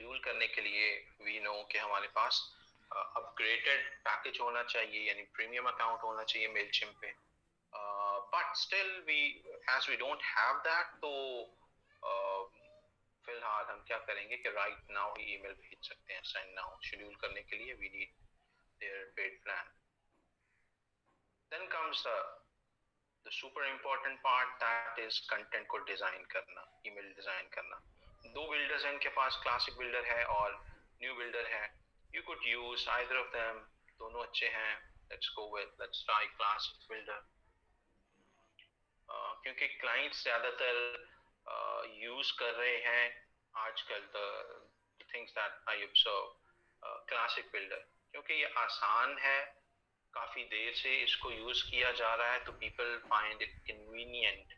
Schedule करने के लिए वी नो कि हमारे पास अपग्रेडेड पैकेज होना चाहिए, यानी प्रीमियम अकाउंट होना चाहिए मेलचिम्प पे. But still we as we don't have that, तो फिलहाल हम क्या करेंगे कि राइट नाउ ही ईमेल भेज सकते हैं साइन नाउ. शेड्यूल करने के लिए we need their paid plan. Then comes the super important part, that is content को डिजाइन करना, ईमेल डिजाइन करना. दो बिल्डर्स हैं इनके पास, क्लासिक बिल्डर है और न्यू बिल्डर है. You could use either of them, दोनों अच्छे हैं. लेट्स ट्राई क्लासिक बिल्डर, क्योंकि क्लाइंट्स ज्यादातर यूज कर रहे हैं आजकल the things that I observe classic builder, क्योंकि ये आसान है, काफी देर से इसको यूज किया जा रहा है, तो people find it convenient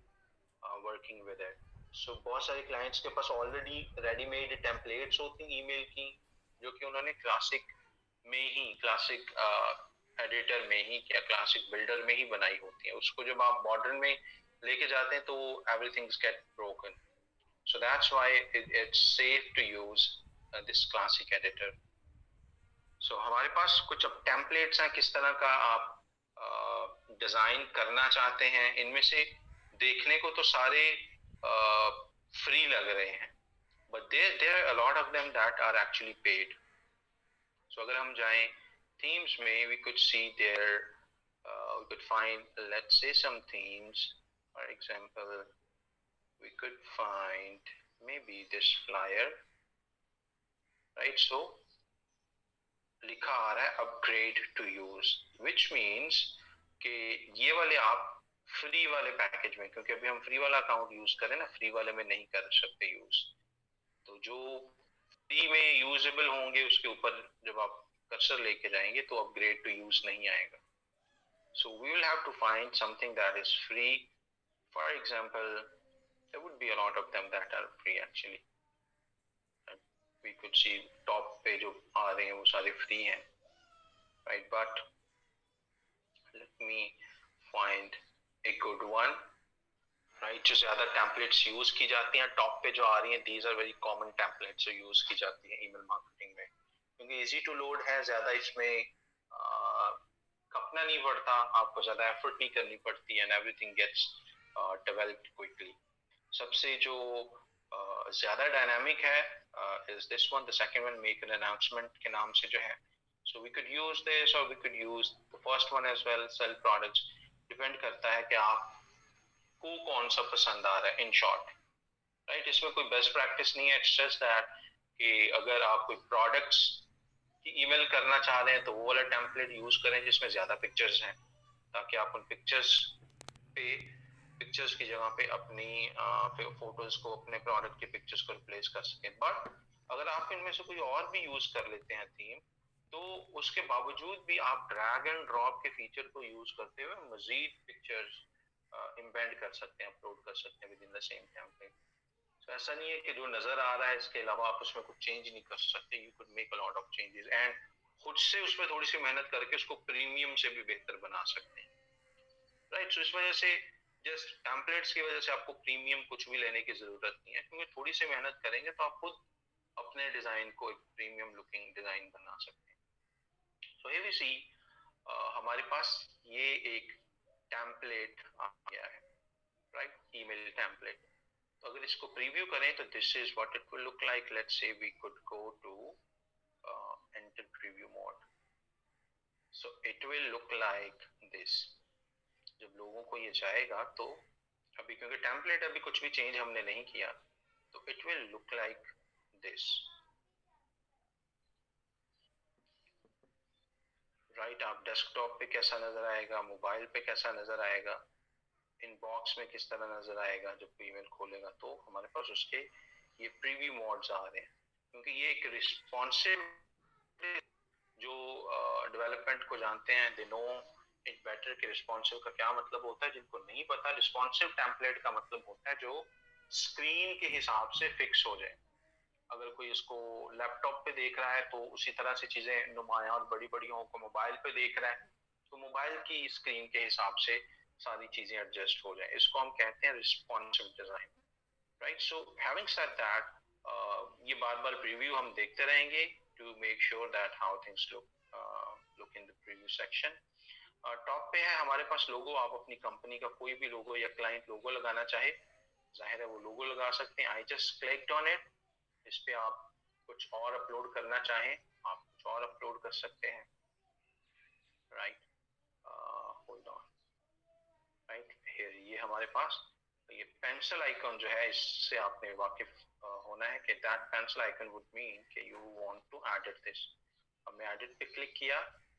working with it. So बहुत सारे क्लाइंट्स के पास ऑलरेडी रेडीमेड टेम्पलेट्स होती हैं ईमेल की, जो कि उन्होंने क्लासिक में ही, क्लासिक एडिटर में ही या क्लासिक बिल्डर में ही बनाई होती है. उसको जब आप मॉडर्न में लेके जाते हैं तो everythings get broken. So that's why it's safe to use this classic editor. So हमारे पास कुछ अब टेम्पलेट्स हैं, किस तरह का आप डिजाइन करना चाहते हैं. इनमें से देखने को तो सारे फ्री लग रहे हैं, but there are a lot of them that are actually paid. So अगर हम जाएं themes में, we could see there, we could find, let's say, some themes. For example, we could find maybe this flyer, right? So लिखा आ रहा है upgrade to use, which means कि ये वाले आप फ्री वाले पैकेज में, क्योंकि अभी हम फ्री वाला अकाउंट यूज करें ना, फ्री वाले में नहीं कर सकते यूज. तो जो फ्री में यूजेबल होंगे उसके ऊपर जब आप कर्सर लेके जाएंगे तो अपग्रेड टू यूज नहीं आएगा. So we will have to find something that is free. For example, there would be a lot of them that are free actually. we could see top पे जो आ रहे हैं वो सारे फ्री हैं, right? But let me find a good one, right? जो ज्यादा templates use की जाती हैं टॉप पे जो आ रही हैं, these are very common templates जो यूज की जाती हैं ईमेल मार्केटिंग में, क्योंकि इजी टू लोड है, ज्यादा इसमें कपना नहीं पड़ता, आपको ज्यादा एफर्ट नहीं करनी पड़ती, and everything gets developed quickly. सबसे जो ज्यादा डायनामिक है is this one, the second one, make an announcement के नाम से जो है. So we could use this or we could use the first one as well, sell products. Depend करता है कि आपको कौन सा पसंद आ रहा है, in short, right? इसमें कोई बेस्ट प्रैक्टिस नहीं है. It's just that कि अगर आप कोई प्रोडक्ट्स की ईमेल करना चाह रहे हैं तो वो वाला टेम्पलेट यूज करें जिसमें ज्यादा पिक्चर्स हैं, ताकि आप उन पिक्चर्स की जगह पे अपनी फोटोज को, अपने प्रोडक्ट के पिक्चर्स को रिप्लेस कर सकें. बट अगर आप इनमें से कोई और भी यूज कर लेते हैं थीम, तो उसके बावजूद भी आप ड्रैग एंड ड्रॉप के फीचर को यूज करते हुए मजीद पिक्चर्स इम्बेड कर सकते हैं, अपलोड कर सकते हैं within the same template. So ऐसा नहीं है कि जो नजर आ रहा है इसके अलावा आप उसमें कुछ चेंज नहीं कर सकते. You could make a lot of changes and खुद से उसमें थोड़ी सी मेहनत करके उसको प्रीमियम से भी बेहतर बना सकते हैं, राइट? सो इस वजह से जस्ट टेम्पलेट्स की वजह से आपको प्रीमियम कुछ भी लेने की जरूरत नहीं है, क्योंकि थोड़ी सी मेहनत करेंगे तो आप खुद अपने डिजाइन को एक प्रीमियम लुकिंग डिजाइन बना सकते हैं. सो हियर वी सी हमारे पास ये एक टेम्पलेट आ गया है, राइट? Email template. तो अगर इसको प्रीव्यू करें तो this is what it will look like. Let's say we could go to enter preview mode. So it will look like this. जब लोगों को ये जाएगा तो अभी, क्योंकि टेम्पलेट अभी कुछ भी चेंज हमने नहीं किया, तो it will look like this, right? आप डेस्कटॉप पे कैसा नजर आएगा, मोबाइल पे कैसा नजर आएगा, इनबॉक्स में किस तरह नजर आएगा जब ईमेल खोलेगा, तो हमारे पास उसके ये प्रीव्यू मोड्स आ रहे हैं. क्योंकि ये एक रिस्पॉन्सिव, जो डेवलपमेंट को जानते हैं, दे नो इट बेटर कि रिस्पॉन्सिव का क्या मतलब होता है. जिनको नहीं पता, रिस्पॉन्सिव टेम्पलेट का मतलब होता है जो स्क्रीन के हिसाब से फिक्स हो जाए. अगर कोई इसको लैपटॉप पे देख रहा है तो उसी तरह से चीजें नुमाया और बड़ी बड़ी हो, को मोबाइल पे देख रहा है तो मोबाइल की स्क्रीन के हिसाब से सारी चीजें एडजस्ट हो जाए. इसको हम कहते हैं responsive design, right? So having said that, ये बार बार प्रीव्यू हम देखते रहेंगे to make sure that how things look in the preview section. Top पे है हमारे पास लोगो। आप अपनी कंपनी का कोई भी लोगो या क्लाइंट लोगो लगाना चाहे, जाहिर है वो लोगो लगा सकते हैं। आई जस्ट क्लिक्ड ऑन इट। इस पे आप कुछ और अपलोड करना चाहें, आप कुछ और अपलोड कर सकते हैं। Right, hold on, right here ये हमारे पास ये पेंसिल आइकन जो है, इससे आपने वाकिफ होना है कि that pencil icon would mean कि you want to edit this. अब मैं एडिट पे क्लिक किया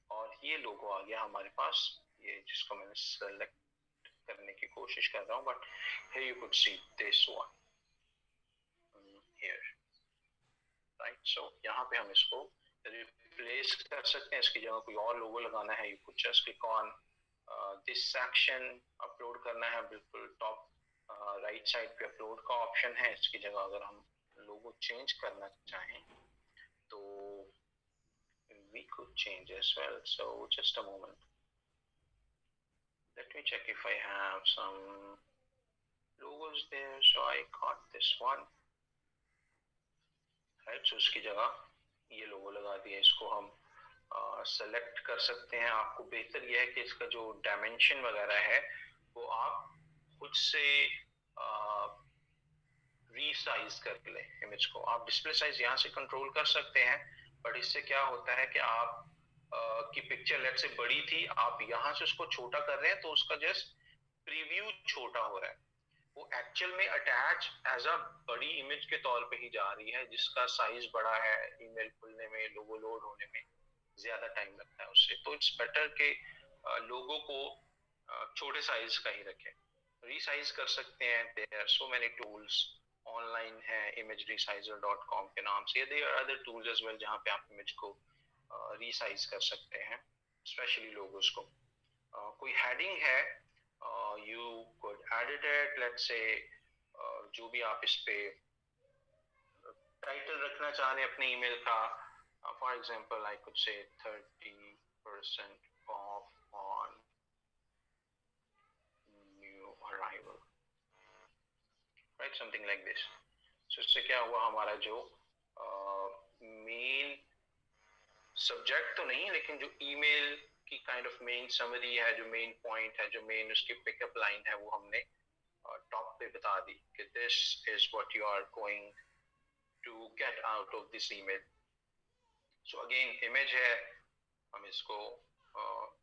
और ये लोगो आ गया हमारे पास, ये जिसको मैंने सेलेक्ट करने की कोशिश कर रहा हूँ, but here you could see this one here, right. So यहाँ पे हम इसको रिप्लेस कर सकते हैं, इसकी जगह कोई और लोगो लगाना है, you could just click on this section. Upload करना है बिल्कुल टॉप राइट साइड पे अपलोड का ऑप्शन है। इसकी जगह अगर हम लोगो चेंज करना चाहें तो we could change as well. So just a moment, let me check if I have some logos there. So I got this one, right? So उसकी जगह ये लोगो लगा दिया। इसको हम सेलेक्ट कर सकते हैं। आपको बेहतर यह है कि इसका जो डायमेंशन वगैरह है वो आप खुद से रीसाइज कर ले इमेज को। आप डिस्प्ले साइज यहाँ से कंट्रोल कर सकते हैं, बट इससे क्या होता है कि आप की पिक्चर लेट से बड़ी थी, आप यहाँ से उसको छोटा कर रहे हैं तो उसका जस्ट प्रीव्यू छोटा हो रहा है, वो एक्चुअल में अटैच एज अ बड़ी इमेज के तौर पे ही जा रही है, जिसका साइज बड़ा है। ईमेल खुलने में, लोगो लोड होने में ज्यादा टाइम लगता है उससे। तो इट्स बेटर के लोगो को छोटे साइज का ही रखें। रीसाइज कर सकते हैं, there are so many tools online है, imageresizer.com के नाम से। There are other tools as well जहाँ पे आप इमेज को रीसाइज कर सकते हैं, स्पेशली लोगोस को। कोई हेडिंग है, you could edit it, let's say जो भी आप इस पे टाइटल रखना चाह रहे हैं अपने ईमेल का, for example I could say 30% off on new arrival, right, something like this. So इससे क्या हुआ, हमारा जो मेन सब्जेक्ट तो नहीं लेकिन जो ईमेल की काइंड ऑफ मेन समरी है, जो मेन पॉइंट है, जो मेन उसकी पिकअप लाइन है, वो हमने टॉप पे बता दी कि this is what you are going to get out of this email. So again image है, हम इसको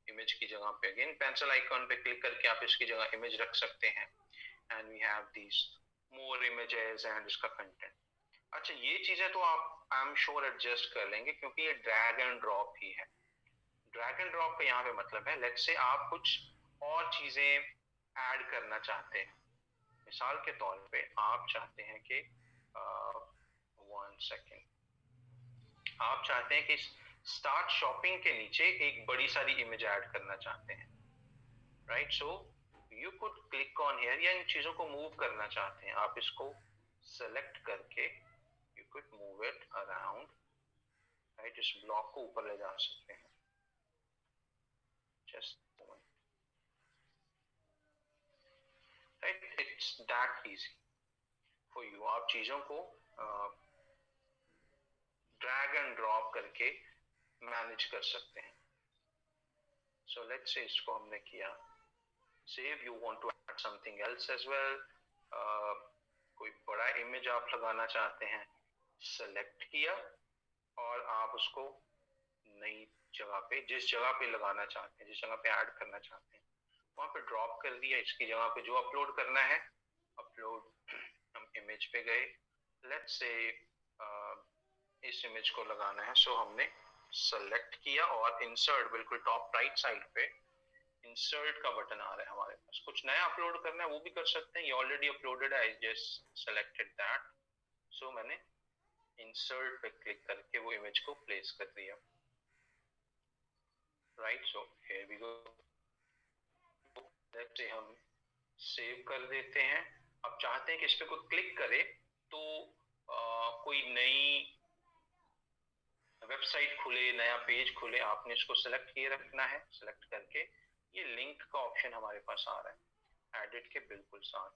इमेज की जगह पे अगेन पेंसिल आइकन पे क्लिक करके आप इसकी जगह इमेज रख सकते हैं। And we have this more images and इसका कंटेंट। अच्छा, ये चीजें तो आप आई एम श्योर एडजस्ट कर लेंगे क्योंकि ये ड्रैग एंड ड्रॉप ही है। ड्रैग एंड ड्रॉप का यहाँ पे मतलब है, लेट्स से आप कुछ और चीजें ऐड करना चाहते हैं। मिसाल के तौर पे आप चाहते हैं कि 1 सेकेंड, आप चाहते हैं कि स्टार्ट शॉपिंग के नीचे एक बड़ी सारी इमेज ऐड करना चाहते हैं, right. So you could click on here, या इन चीजों को मूव करना चाहते हैं, आप इसको सेलेक्ट करके you could move it around, right. इस ब्लॉक को ऊपर ले जा सकते हैं, just right, it's that easy for you. आप चीजों को ड्रैग एंड ड्रॉप करके मैनेज कर सकते हैं। सो लेट्स से इसको हमने किया save, you want to add something else as well. कोई बड़ा इमेज आप लगाना चाहते हैं, सेलेक्ट किया और आप उसको नई जगह पे, जिस जगह पे लगाना चाहते हैं, जिस जगह पे ऐड करना चाहते हैं, वहां पे ड्रॉप कर दिया। इसकी जगह पे जो अपलोड करना है, अपलोड, हम इमेज पे गए, लेट्स से इस इमेज को लगाना है। सो हमने सेलेक्ट किया और इंसर्ट, बिल्कुल टॉप राइट साइड पे इंसर्ट का बटन आ रहा है हमारे पास। कुछ नया अपलोड करना है वो भी कर सकते हैं, ये ऑलरेडी अपलोडेड है, आई जस्ट सेलेक्टेड दैट। सो मैंने इंसर्ट पे क्लिक करके वो इमेज को प्लेस कर दिया, right. So here we go, let's say हम सेव कर देते हैं। अब चाहते हैं कि इस पे कोई क्लिक करे तो कोई नई वेबसाइट खुले, नया पेज खुले, आपने इसको सेलेक्ट किए रखना है। सेलेक्ट करके ये लिंक का ऑप्शन हमारे पास आ रहा है, एडिट के बिल्कुल साथ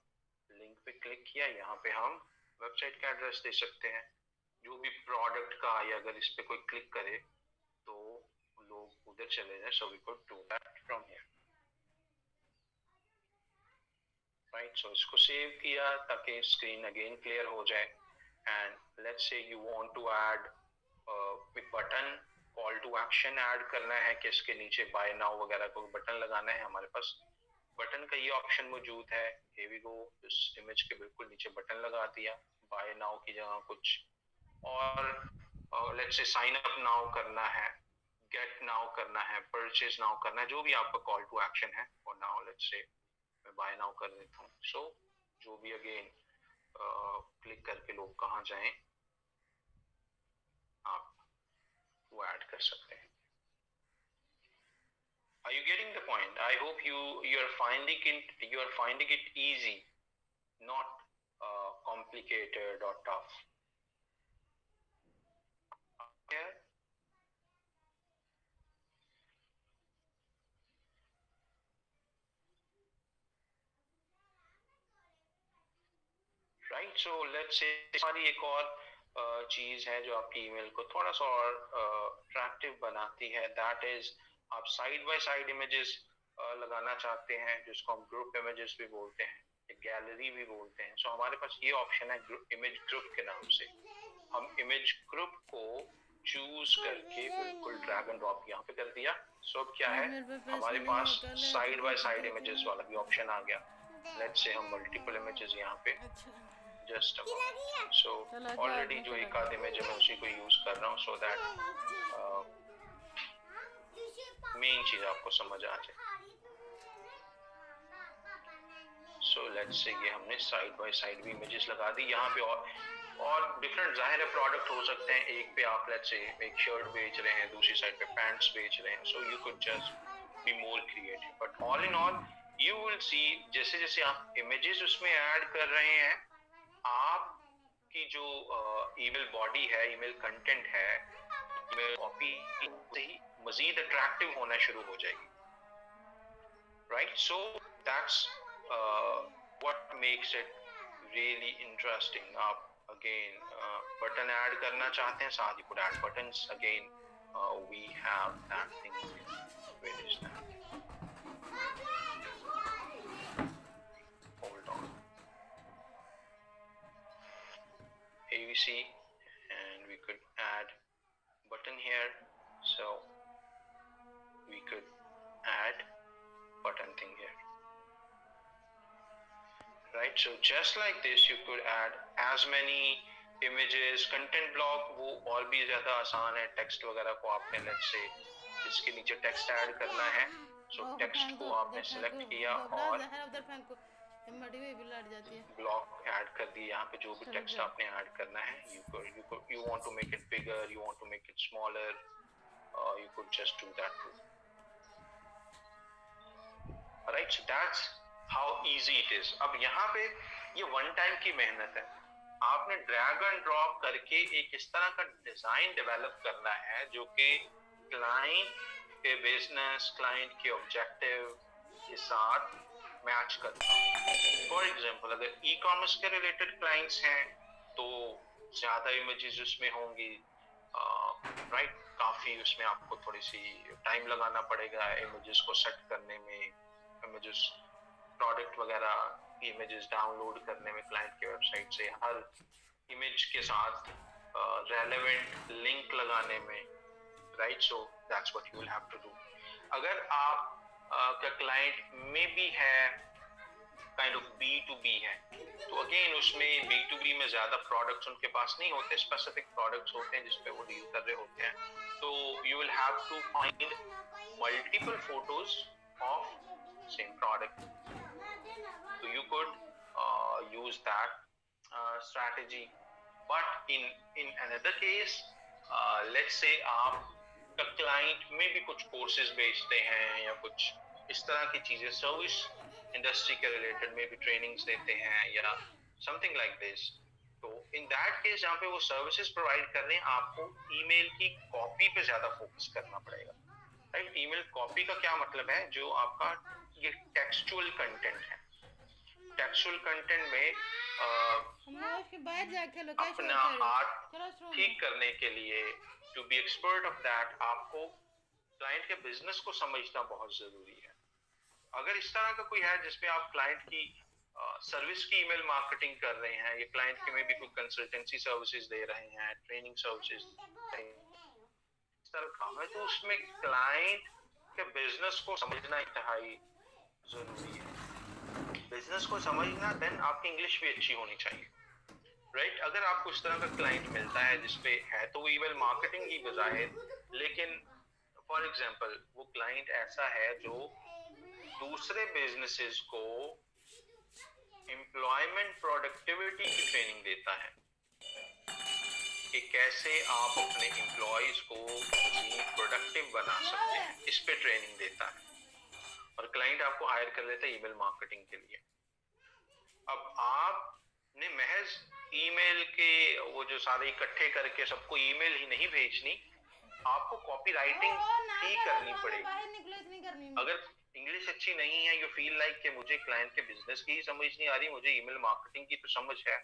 लिंक पे क्लिक किया। यहाँ पे हम वेबसाइट का एड्रेस दे सकते हैं, जो भी प्रोडक्ट का या अगर इस पे कोई क्लिक करे तो लोग उधर चले जाए. So we could do that from here, right. So इसको सेव किया ताकि स्क्रीन अगेन क्लियर हो जाए. And let's say you want to add button, call to action add करना है कि इसके नीचे बाय नाउ वगैरह को बटन लगाना है. हमारे पास बटन का ये ऑप्शन मौजूद है. Here we go. इस इमेज के बिल्कुल नीचे बटन लगा दिया बाय नाउ की जगह कुछ. और let's say sign up now करना है, गेट नाउ करना है, परचेज नाउ करना है, जो भी आपका कॉल टू एक्शन है. और नाउ लेट्स से मैं बाय नाउ कर देता हूँ. सो जो भी अगेन क्लिक करके लोग कहाँ जाएं, आप वो ऐड कर सकते हैं. Are you getting the point? I hope you are finding it easy, not complicated or tough. Yeah. Right. So let's say हमारी एक और चीज है जो आपकी ईमेल को थोड़ा सा और अट्रैक्टिव बनाती है. दैट इज आप साइड बाय साइड इमेजेस लगाना चाहते हैं, जिसको हम ग्रुप इमेजेस भी बोलते हैं, गैलरी भी बोलते हैं. सो हमारे पास ये ऑप्शन है इमेज ग्रुप के नाम से. हम इमेज ग्रुप को चूज करके बिल्कुल ड्रैग एंड ड्रॉप यहाँ पे कर दिया. सो अब क्या है, हमारे पास साइड बाय साइड इमेजेस वाला भी ऑप्शन आ गया. लेट्स से हम मल्टीपल इमेजेस यहाँ पे जस्ट सो ऑलरेडी जो एक आध इमेज है मैं उसी को यूज कर रहा हूँ सो दैट मेन चीज आपको समझ आ जाए. सो लेट्स से ये हमने साइड बाय साइड भी इमेजेस लगा दी यहाँ पे. और डिफरेंट जाहिर है प्रोडक्ट हो सकते हैं. एक पे आप लेट्स से एक शर्ट बेच रहे हैं, दूसरी साइड पे पैंट्स बेच रहे हैं. So you could just be more creative. But all in all you will see जैसे जैसे आप इमेजेस उसमें ऐड कर रहे हैं, आपकी जो ईमेल बॉडी है, ईमेल कंटेंट है, ईमेल कॉपी से ही मजीद अट्रैक्टिव होना शुरू हो जाएगी. Right. So that's what makes it really interesting. आप अगेन बटन ऐड करना चाहते हैं, साथ ही could add buttons. Again we have that thing. Where is that? Hold on. Here we see, and we could add button here. So we could add button thing here. Right. So just like this, you could add as many images. Content block वो और भी ज़्यादा आसान है. Text वगैरह को आपने let's say इसके नीचे टेक्स्ट ऐड करना है. So टेक्स्ट को आपने सेलेक्ट किया और ब्लॉक ऐड कर दिए. यहाँ पे जो भी टेक्स्ट आपने ऐड करना है, you want to make it bigger, you want to make it smaller, you could just do that too. Alright, so that's how easy it is. अब यहाँ पे ये वन टाइम की मेहनत है. आपने ड्रैग एंड ड्रॉप करके एक इस तरह का डिजाइन डेवलप करना है जो कि क्लाइंट के बिजनेस, क्लाइंट के ऑब्जेक्टिव के साथ मैच करता है. फॉर एग्जांपल अगर ई कॉमर्स के रिलेटेड क्लाइंट्स हैं तो ज्यादा इमेजेस उसमें होंगी. राइट. काफी उसमें आपको थोड़ी सी टाइम लगाना पड़ेगा इमेजेस को सेट करने में, इमेजेस प्रोडक्ट वगैरह इमेजेस डाउनलोड करने में क्लाइंट के वेबसाइट से, हर इमेज के साथ रेलेवेंट लिंक लगाने में. Right. So that's what you will have to do. अगर आप का क्लाइंट में भी है काइंड ऑफ B2B है तो अगेन उसमें B2B में ज्यादा प्रोडक्ट्स उनके पास नहीं होते. स्पेसिफिक प्रोडक्ट्स होते हैं जिसपे वो डील कर रहे होते हैं. तो you will have to find multiple photos of same product. तो you could use that strategy. But in another case, let's say आप का क्लाइंट में भी कुछ कोर्सेज बेचते हैं या कुछ इस तरह की चीजें, सर्विस इंडस्ट्री के रिलेटेड में भी ट्रेनिंग्स देते हैं या समथिंग लाइक दिस. तो इन दैट केस जहाँ पे वो सर्विसेज प्रोवाइड कर रहे हैं, आपको ईमेल की कॉपी पे ज्यादा फोकस करना पड़ेगा. राइट. ईमेल कॉपी का क्या मतलब है? जो आपका ये टेक्सचुअल कंटेंट है. टेक्सचुअल कंटेंट में अपना हाथ ठीक करने के लिए, to be expert of that, आपको क्लाइंट के बिजनेस को समझना बहुत जरूरी है. अगर इस तरह का कोई है जिसपे आप क्लाइंट की सर्विस की ईमेल मार्केटिंग कर रहे हैं, या क्लाइंट के में भी कोई कंसल्टेंसी सर्विसेज दे रहे हैं, ट्रेनिंग सर्विसेज इस तरह काम है, तो उसमें क्लाइंट के बिजनेस को समझना इंतहाई जरूरी है. बिजनेस को समझना, देन आपकी इंग्लिश भी अच्छी होनी चाहिए, राइट. अगर आपको इस तरह का क्लाइंट मिलता है जिसपे है तो ईमेल मार्केटिंग ही बजाय, लेकिन फॉर एग्जांपल वो क्लाइंट ऐसा है जो दूसरे बिजनेसेस को एम्प्लॉयमेंट प्रोडक्टिविटी की ट्रेनिंग देता है कि कैसे आप अपने एम्प्लॉयज को प्रोडक्टिव बना सकते हैं, इस पे ट्रेनिंग देता है, और क्लाइंट आपको हायर कर लेता है ईमेल मार्केटिंग के लिए. अब आपने महज ईमेल के वो जो सारे इकट्ठे करके सबको ईमेल ही नहीं भेजनी, आपको कॉपी राइटिंग ही करनी पड़ेगी. अगर इंग्लिश अच्छी नहीं है, यू फील लाइक कि मुझे क्लाइंट के बिजनेस की ही समझ नहीं आ रही, मुझे ईमेल मार्केटिंग की तो समझ है,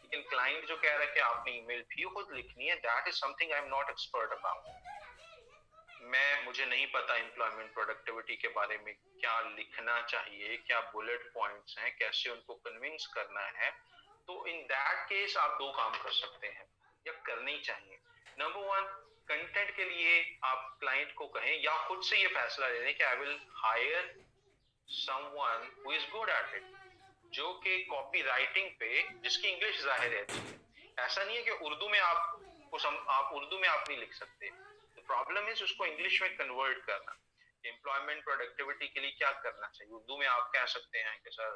लेकिन क्लाइंट जो कह रहा है कि आपने ईमेल भी खुद लिखनी है, that is something I am not expert about. मुझे नहीं पता एम्प्लॉयमेंट प्रोडक्टिविटी के बारे में क्या लिखना चाहिए, क्या बुलेट पॉइंट्स हैं, कैसे उनको कन्विंस करना है. तो इन दैट केस आप दो काम कर सकते हैं, या करने ही चाहिए. नंबर वन, कंटेंट के लिए आप क्लाइंट को कहें, या खुद से ये फैसला ले लें कि I will hire someone who is good at it, जो कि कॉपी राइटिंग पे, जिसकी इंग्लिश जाहिर रहती है. ऐसा नहीं है कि उर्दू में आप उर्दू में आप नहीं लिख सकते. प्रॉब्लम इज उसको इंग्लिश में कन्वर्ट करना. एम्प्लॉयमेंट प्रोडक्टिविटी के लिए क्या करना चाहिए, उर्दू में आप कह सकते हैं कि सर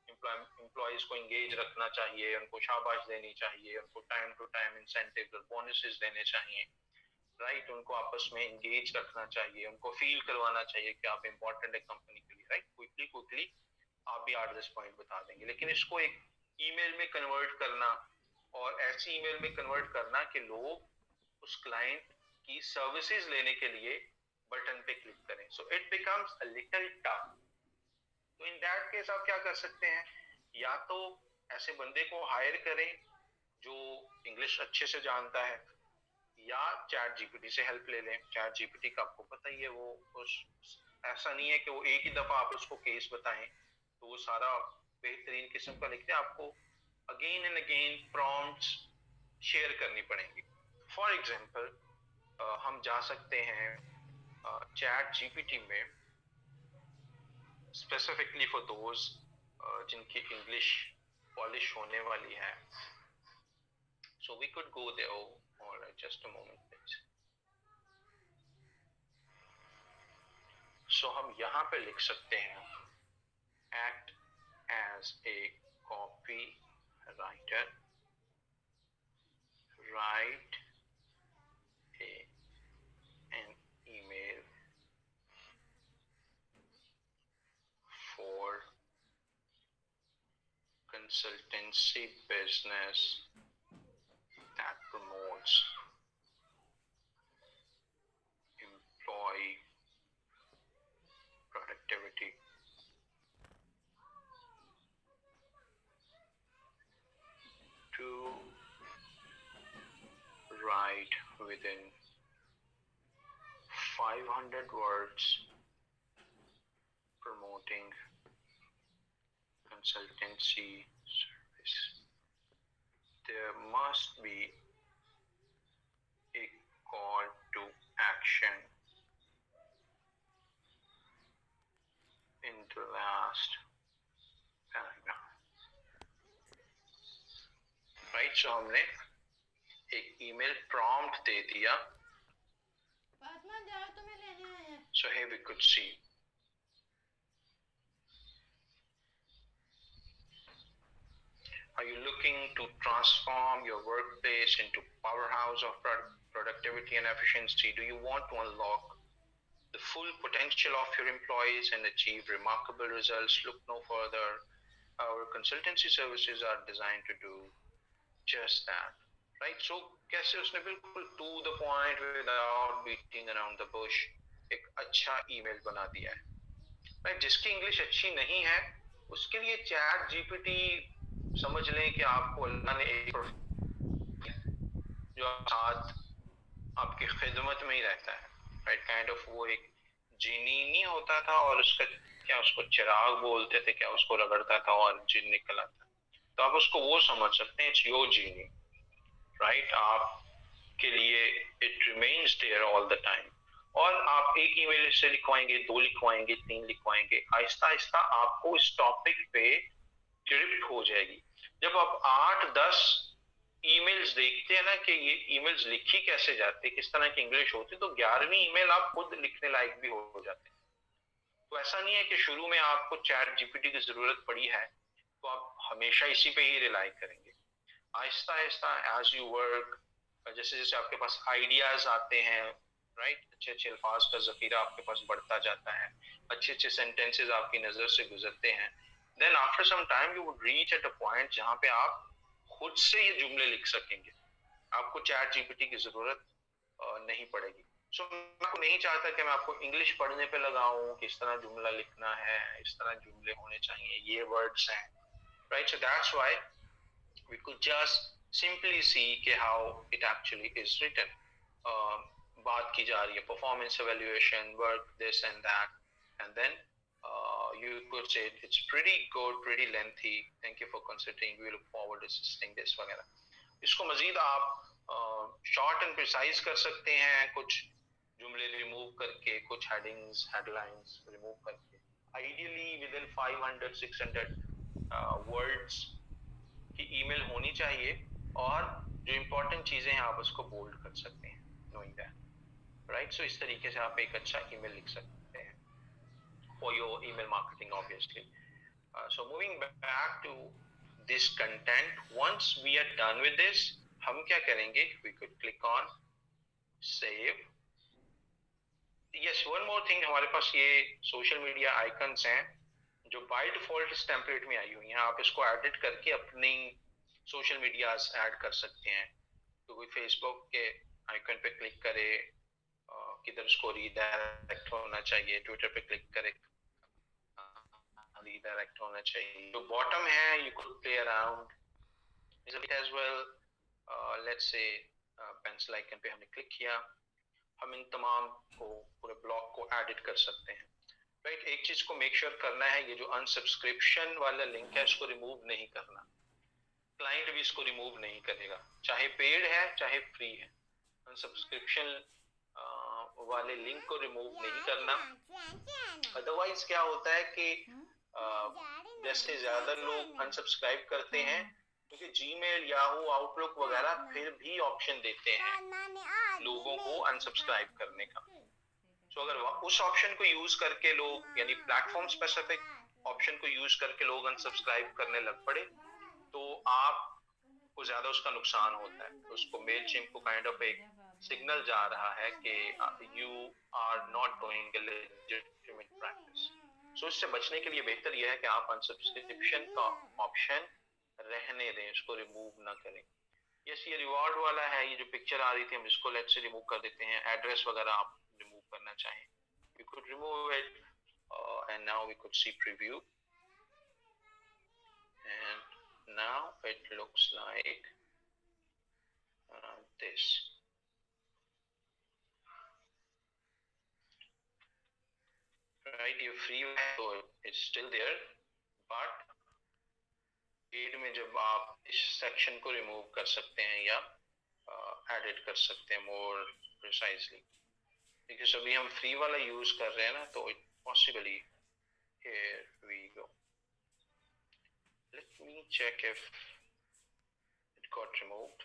एम्प्लॉयज को इंगेज रखना चाहिए, उनको शाबाश देनी चाहिए, उनको टाइम टू टाइम इंसेंटिव और बोनसेस देने चाहिए, राइट. उनको आपस में इंगेज रखना चाहिए, उनको फील करवाना चाहिए कि आप इंपॉर्टेंट है कंपनी के लिए, राइट. क्विकली आप भी 8-10 पॉइंट बता देंगे, लेकिन इसको एक ईमेल में कन्वर्ट करना, और ऐसी ईमेल में कन्वर्ट करना कि लोग उस क्लाइंट की सर्विसेज लेने के लिए बटन पे क्लिक करें, so it becomes a little tough. तो इन दैट केस आप क्या कर सकते हैं, या तो ऐसे बंदे को हायर करें जो इंग्लिश अच्छे से जानता है, या चैट जीपीटी से हेल्प ले लें. चैट जीपीटी का आपको पता ही है, वो ऐसा नहीं है कि वो एक ही दफा आप उसको केस बताएं तो वो सारा बेहतरीन किस्म का लिखते हैं. आपको again and again prompts share करनी पड़ेंगी. फॉर एग्जांपल हम जा सकते हैं चैट जीपीटी में, स्पेसिफिकली फॉर दोज जिनकी इंग्लिश पॉलिश होने वाली है. So we could go there. Alright, just a moment please. So हम यहाँ पे लिख सकते हैं act as a copywriter, write an email for consultancy business that promotes employee productivity. To write within 500 words promoting consultancy service. There must be a call to action in the last paragraph. Right, so हमने एक email prompt दे दिया. So here we could see are you looking to transform your workplace into powerhouse of productivity and efficiency? Do you want to unlock the full potential of your employees and achieve remarkable results? Look no further. Our consultancy services are designed to do just that. Right? So कैसे उसने बिल्कुल to the point without beating around the bush एक अच्छा email बना दिया है. Right? जिसकी English अच्छी नहीं है उसके लिए चैट जीपीटी समझ लें कि आपको अल्लाह ने एक जो साथ आपकी खिदमत में ही रहता है, राइट, काइंड ऑफ वो एक जीनी नहीं होता था और उसका क्या उसको चिराग बोलते थे, क्या उसको रगड़ता था और जिन निकल आता, तो आप उसको वो समझ सकते हैं, इट्स योर जीनी, राइट, आपके लिए it remains there all the time. और आप एक ईमेल से लिखवाएंगे, 2 लिखवाएंगे, 3 लिखवाएंगे, आहिस्ता आहिस्ता आपको इस टॉपिक पे ग्रिप हो जाएगी। जब आप 8-10 ईमेल्स देखते हैं ना कि ये ईमेल्स लिखी कैसे जाती है, किस तरह की इंग्लिश होती है, तो 11वीं ईमेल आप खुद लिखने लायक भी हो जाते हैं। तो ऐसा नहीं है कि शुरू में आपको चैट जीपीटी की जरूरत पड़ी है तो आप हमेशा इसी पे ही रिलाई करेंगे। Aahista Aahista as you work, जैसे जैसे आपके पास आइडियाज आते हैं, राइट, अच्छे अच्छे अल्फाज का जखीरा आपके पास बढ़ता जाता है, अच्छे अच्छे सेंटेंसेस आपकी नजर से गुजरते हैं, then after some time you would reach at a point जहां पे आप खुद से ये जुमले लिख सकेंगे, आपको चैट जीपीटी की जरूरत नहीं पड़ेगी। सो मैं आपको नहीं चाहता कि मैं आपको इंग्लिश पढ़ने पे लगाऊं, किस तरह जुमला लिखना है, इस तरह जुमले होने चाहिए, ये वर्ड्स हैं, right, so that's why we could just simply see कि how it actually is written. बात की जा रही है performance evaluation, work this and that, and then you could say it's pretty good, pretty lengthy, thank you for considering, we look forward to assisting this वगैरह। इसको मजीद आप short and precise कर सकते हैं, कुछ जुमले रिमूव करके, कुछ हेडिंग्स हेडलाइंस रिमूव करके, आइडियली विद इन 500-600 वर्ड्स की ईमेल होनी चाहिए, और जो इंपॉर्टेंट चीजें हैं आप उसको बोल्ड कर सकते हैं, नोइंग दैट, राइट। सो इस तरीके से आप एक अच्छा ईमेल लिख सकते हैं for your email marketing obviously. So moving back to this content, once we are done with this, हम क्या करेंगे, we could click on save. Yes, one more thing, हमारे पास ये सोशल मीडिया आइकन्स हैं जो बाय डिफॉल्ट इस template में आई हुई हैं, आप इसको एडिट करके अपनी सोशल मीडियाज ऐड कर सकते हैं। तो कोई फेसबुक के आइकन पे क्लिक करे, किधर उसको रीडायरेक्ट होना चाहिए, ट्विटर पे क्लिक करे, रीडायरेक्ट होना चाहिए। तो बॉटम है, you could play around as well, let's say pencil icon पे हमने क्लिक किया, हम इन तमाम को, पूरे ब्लॉक को एडिट कर सकते हैं, राइट। एक चीज को मेक श्योर करना है, ये जो अनसब्सक्रिप्शन वाला लिंक है इसको रिमूव नहीं करना, क्लाइंट भी इसको रिमूव नहीं करेगा, चाहे पेड है चाहे फ्री है, अनसब्सक्रिप्शन वाले लिंक को रिमूव नहीं करना। अदरवाइज क्या होता है कि जैसे ज्यादा लोग अनसब्सक्राइब करते हैं, क्योंकि जीमेल, याहू, आउटलुक वगैरह फिर भी ऑप्शन देते हैं लोगों को अनसब्सक्राइब करने का। तो अगर उस ऑप्शन को यूज करके लोग, यानी प्लेटफॉर्म स्पेसिफिक ऑप्शन को यूज करके लोग अनसब्सक्राइब करने लग पड़े, तो आपको ज्यादा उसका नुकसान होता है। तो उसको मेलचिम्प को काइंड ऑफ एक सिग्नल जा रहा है कि you are not doing a legitimate practice. So इससे बचने के लिए बेहतर यह है कि आप अनसब्सक्रिप्शन का ऑप्शन रहने दें, इसको रिमूव ना करें। यस, ये रिवॉर्ड वाला है, ये जो पिक्चर आ रही थी हम इसको लेट से रिमूव कर देते हैं। एड्रेस वगैरह आप रिमूव करना चाहें, you could remove it, and now we could see preview, and now it looks like this, right? ये free है तो it's still there, but paid में जब आप इस सेक्शन को रिमूव कर सकते हैं या एडिट कर सकते हैं मोर प्रिसाइजली, because अभी हम फ्री वाला यूज कर रहे हैं ना, तो possibly here we go, let me check if it got removed.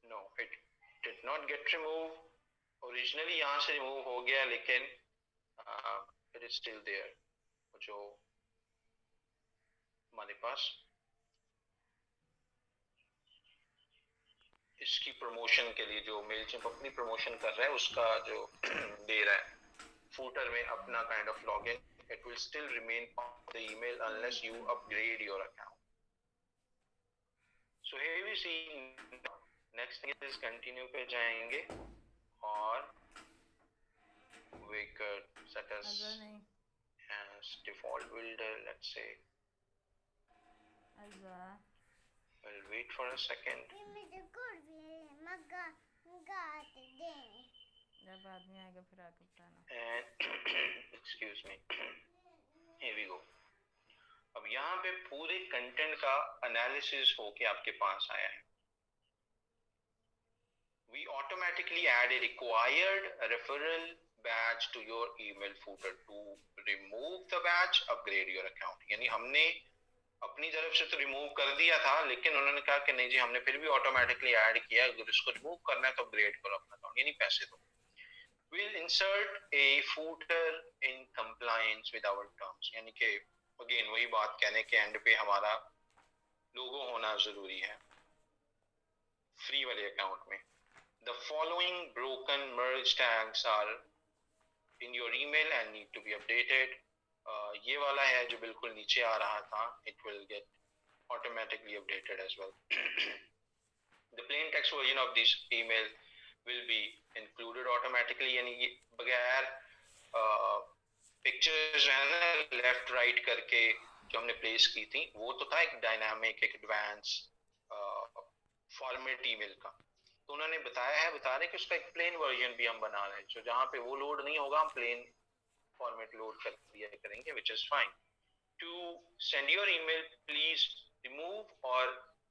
No, it did not get removed. Originally यहाँ से रिमूव हो गया, लेकिन it is still there, जो हमारे पास इसकी प्रमोशन के लिए, जो मेलचिम्प अपनी प्रमोशन कर रहा है उसका जो दे रहा है फूटर में अपना kind of log n, it will still remain part of the email unless you upgrade your account. So here we see, next thing is continue पे जाएंगे और we could set as default builder, let's say. We'll wait for a second. जब आदमी आएगा फिर आके बताना. And excuse me, here we go. अब यहाँ पे पूरे कंटेंट का एनालिसिस होके आपके पास आया है. We automatically add a required referral badge to your email footer. To remove the badge, upgrade your account. यानी हमने अपनी तरफ से तो रिमूव कर दिया था, लेकिन उन्होंने कहा कि नहीं जी, हमने फिर भी ऑटोमेटिकली ऐड किया, अगर इसको रिमूव करना है तो अपग्रेड करो अपना अकाउंट, यानी पैसे दो. We'll insert a footer in compliance with our terms. यानी कि अगेन वही बात, कहने के एंड पे हमारा लोगो होना जरूरी है फ्री वाले अकाउंट में. The following broken merge tags are in your email and need to be updated. ये वाला है जो बिल्कुल नीचे आ रहा था, it will get automatically updated as well. The plain text version of this email will be included automatically. यानी ये बगैर पिक्चर्स है ना लेफ्ट राइट करके जो हमने प्लेस की थी, वो तो था एक डायनामिक, एक एडवांस फॉर्मेट ईमेल का. तो उन्होंने बता रहे कि उसका एक प्लेन वर्जन भी हम बना रहे हैं, जो जहाँ पे वो लोड नहीं होगा, हम प्लेन फॉर्मेट लोड कर दिया करेंगे, which is fine. To send your email, please remove or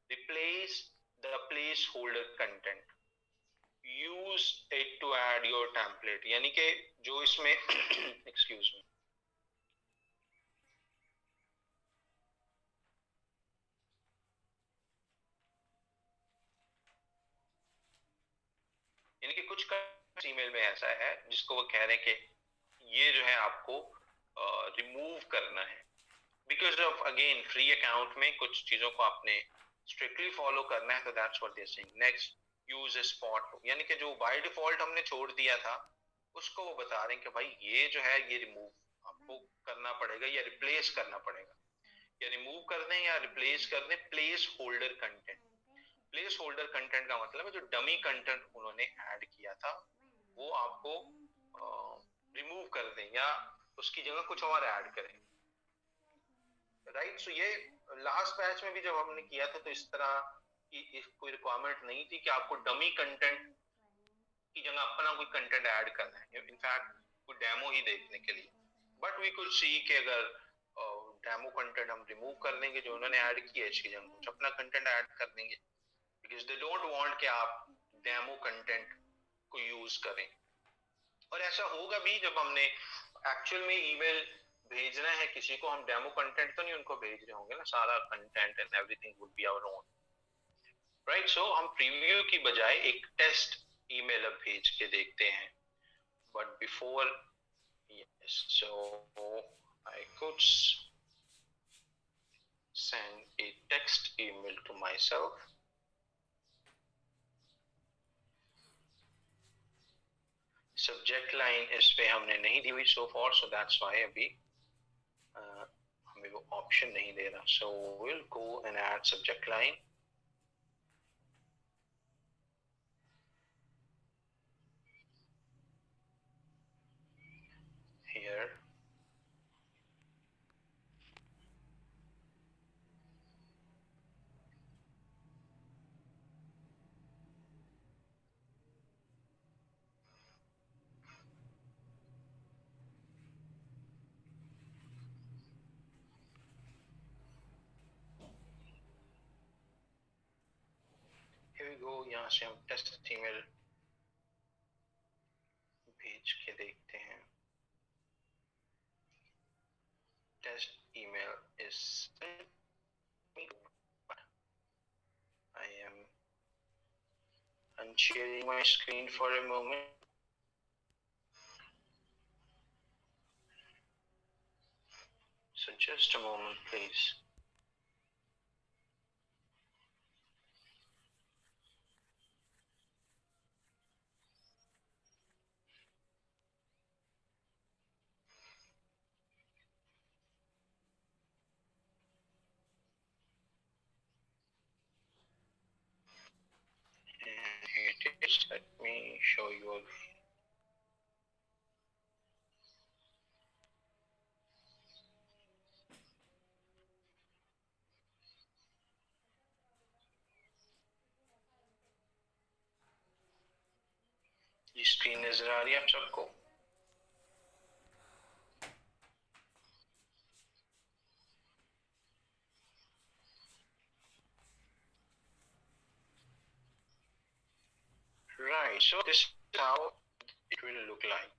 replace the placeholder content. Use it to add your template. यानी कि जो इसमें excuse me, यानी कि कुछ ईमेल में ऐसा है जिसको वो कह रहे हैं कि ये जो है आपको रिमूव करना है, because of again free account में कुछ चीजों को आपने स्ट्रिक्टली फॉलो करना है, तो that's what they are saying. Next, use a spot, यानी कि जो बाय डिफॉल्ट हमने छोड़ दिया था उसको वो बता रहे हैं कि भाई ये जो है ये रिमूव आपको करना पड़ेगा या रिप्लेस करना पड़ेगा, या रिमूव कर दें या रिप्लेस कर दें place holder content. Place holder content का मतलब है जो डमी कंटेंट उन्होंने ऐड किया था वो आपको रिमूव कर दें या उसकी जगह कुछ और ऐड करें. राइट. सो ये लास्ट बैच में भी जब हमने किया था तो इस तरह की कोई रिक्वायरमेंट नहीं थी कि आपको डमी कंटेंट की जगह अपना कोई कंटेंट ऐड करना है, इनफैक्ट कोई डेमो ही देखने के लिए. बट वी कुड सी कि अगर डेमो कंटेंट हम रिमूव कर देंगे जो उन्होंने ऐड किया है, इसकी जगह कुछ अपना कंटेंट ऐड कर देंगे, बिकॉज दे डोंट वांट कि आप डेमो कंटेंट को यूज करें. और ऐसा होगा भी जब हमने एक्चुअल में ईमेल भेजना है किसी को, हम डेमो कंटेंट तो नहीं उनको भेज रहे होंगे ना, सारा content and everything would be our own, right. So हम प्रीव्यू की बजाय एक टेस्ट ईमेल अब भेज के देखते हैं. But before, yes, so I could send a text email to myself. Subject line इस पे हमने नहीं दी हुई so for, so that's why अभी हमें वो ऑप्शन नहीं दे रहा. So will go and add subject line. Here go. यहाँ से हम टेस्ट ईमेल भेज के देखते हैं. Test email is, I am unsharing my screen for a moment. So just a moment please. Let me show you. Screen नजर आ रही है आप सबको? Right, so this is how it will look like.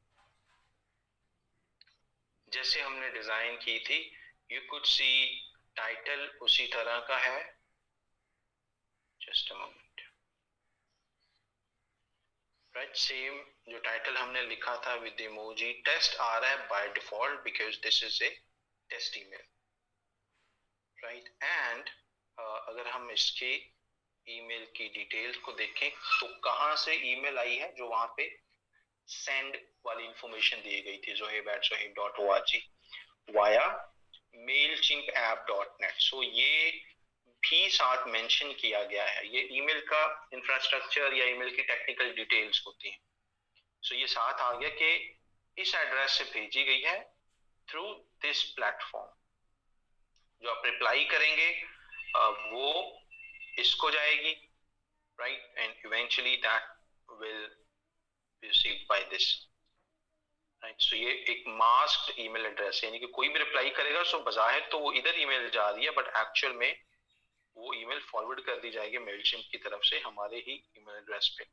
जैसे हमने डिजाइन की थी, you could see title उसी तरह का है. Just a moment. Right, same जो टाइटल हमने लिखा था with emoji, टेस्ट आ रहा है by default because this is a test email. Right, and अगर हम इसके ईमेल की डिटेल्स को देखें तो कहां से ईमेल आई है, जो वहां पे सेंड वाली इंफॉर्मेशन दी गई थी zoheb@zoheb.org वाया mailchimp.app.net. सो ये भी साथ मेंशन किया गया है. ये ईमेल का इंफ्रास्ट्रक्चर या ईमेल की टेक्निकल डिटेल्स होती हैं. सो ये साथ आ गया कि इस एड्रेस से भेजी गई है थ्रू दिस प्लेटफॉर्म. जो आप रिप्लाई करेंगे वो इसको जाएगी, right, and eventually that will be received by this, right. So ये एक मास्क्ड ईमेल एड्रेस है, यानी कि कोई भी रिप्लाई करेगा सो बजाहिर तो वो इधर ईमेल जा रही है, बट एक्चुअल में वो ईमेल फॉरवर्ड कर दी जाएगी मेलचिम्प की तरफ से हमारे ही ईमेल एड्रेस पे.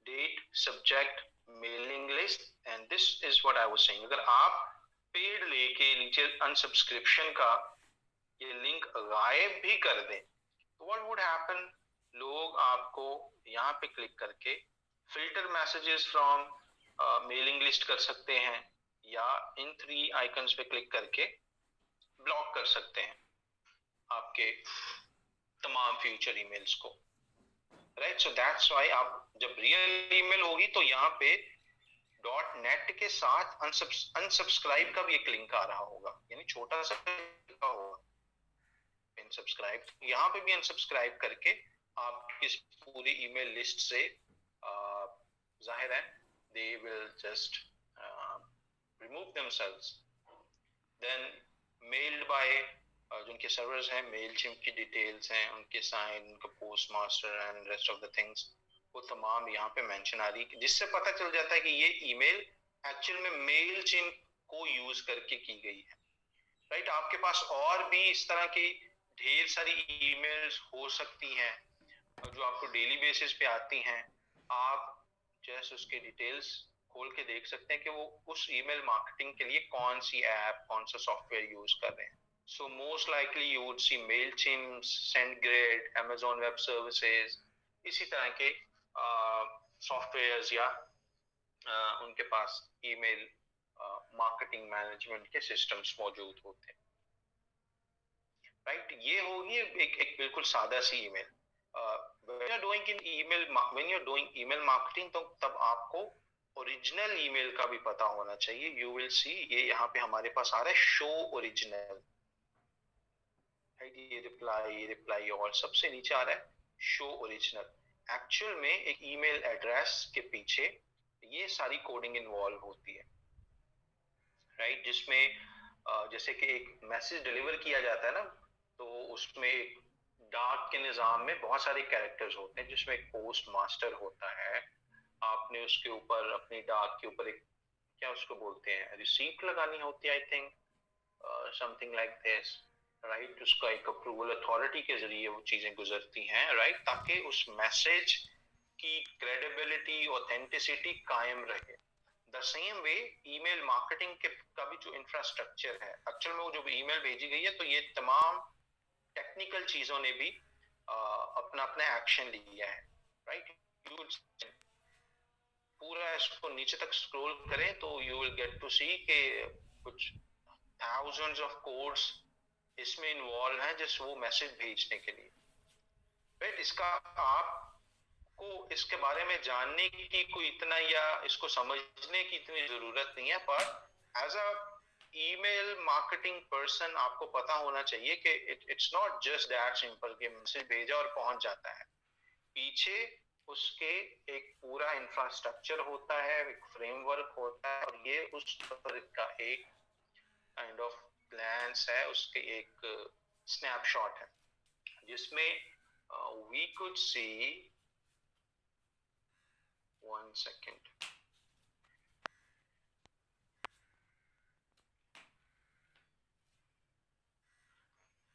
Date, subject, mailing list, and this is what I was saying. अगर आप पेड लेके नीचे अनसब्सक्रिप्शन का ये लिंक गायब भी कर दें, what would happen, लोग आपको यहाँ पे क्लिक करके filter messages from mailing list कर सकते हैं, या इन 3 आइकन्स पे क्लिक करके ब्लॉक कर सकते हैं आपके तमाम फ्यूचर ईमेल्स को, राइट. सो दैट्स व्हाई आप जब रियल ईमेल होगी तो यहाँ पे .net के साथ अनसब्सक्राइब का भी एक लिंक आ रहा होगा, यानी छोटा सा लिखा होगा अनसब्सक्राइब. यहाँ पे भी अनसब्सक्राइब करके आप इस पूरी ईमेल लिस्ट से जाहिर है they will just remove themselves. then mailed by जो उनके सर्वर्स हैं, मेलचिम्प की डिटेल्स हैं, उनके साइन, उनका post master and rest of the things, वो तमाम यहाँ पे मेंशन आ रही है, जिससे पता चल जाता है कि ये ईमेल एक्चुअल में मेलचिम्प को यूज करके की गई है, राइट. आपके पास और भी इस तरह की ढेर सारी ईमेल्स हो सकती हैं जो आपको डेली बेसिस पे आती हैं. आप जैसे उसके डिटेल्स खोल के देख सकते हैं कि वो उस ईमेल मार्केटिंग के लिए कौन सी ऐप, कौन सा सॉफ्टवेयर यूज कर रहे हैं. So most likely you would see Mailchimp, SendGrid, Amazon Web Services, इसी तरह के सॉफ्टवेयर्स या उनके पास ईमेल मार्केटिंग मैनेजमेंट के सिस्टम्स मौजूद होते हैं, राइट. ये होगी एक बिल्कुल सादा सी email. when you're doing email marketing तो तब आपको ओरिजिनल ईमेल का भी पता होना चाहिए. यू विल सी ये यहाँ पे हमारे पास आ रहा है शो ओरिजिनल, ये रिप्लाई और सबसे नीचे आ रहा है शो ओरिजिनल. एक्चुअल में एक ईमेल एड्रेस के पीछे ये सारी कोडिंग इन्वॉल्व होती है, राइट. जिसमें जैसे कि एक मैसेज डिलीवर किया जाता है ना, तो उसमें डाक के निज़ाम में बहुत सारे कैरेक्टर्स होते हैं, जिसमें एक पोस्ट मास्टर होता है. आपने उसके ऊपर अपनी डाक के ऊपर एक क्या उसको बोलते हैं रिसीप्ट लगानी होती है, I think something like this, right. उसका एक अप्रूवल अथॉरिटी के जरिए वो चीजें गुजरती हैं, राइट, ताकि उस मैसेज की क्रेडिबिलिटी, ऑथेंटिसिटी कायम रहे. The same way email marketing के का भी जो इंफ्रास्ट्रक्चर है, एक्चुअल में वो जो ईमेल भेजी गई है तो ये तमाम टेक्निकल चीजों ने भी अपना अपना एक्शन लिया है, राइट. पूरा इसको नीचे तक स्क्रॉल करें तो you will get to see के कुछ थाउजेंड्स ऑफ कोड्स इसमें इन्वॉल्व हैं जिस वो मैसेज भेजने के लिए, राइट. इसका आपको इसके बारे में जानने की कोई इतना या इसको समझने की इतनी जरूरत नहीं है, पर as a email marketing person आपको पता होना चाहिए कि it's not just that simple कि मैसेज भेजा और पहुंच जाता है. पीछे उसके एक पूरा इंफ्रास्ट्रक्चर होता है, एक फ्रेमवर्क होता है, और ये उस पर का एक काइंड ऑफ प्लान्स है, उसके एक स्नैपशॉट है जिसमें we could see 1 second.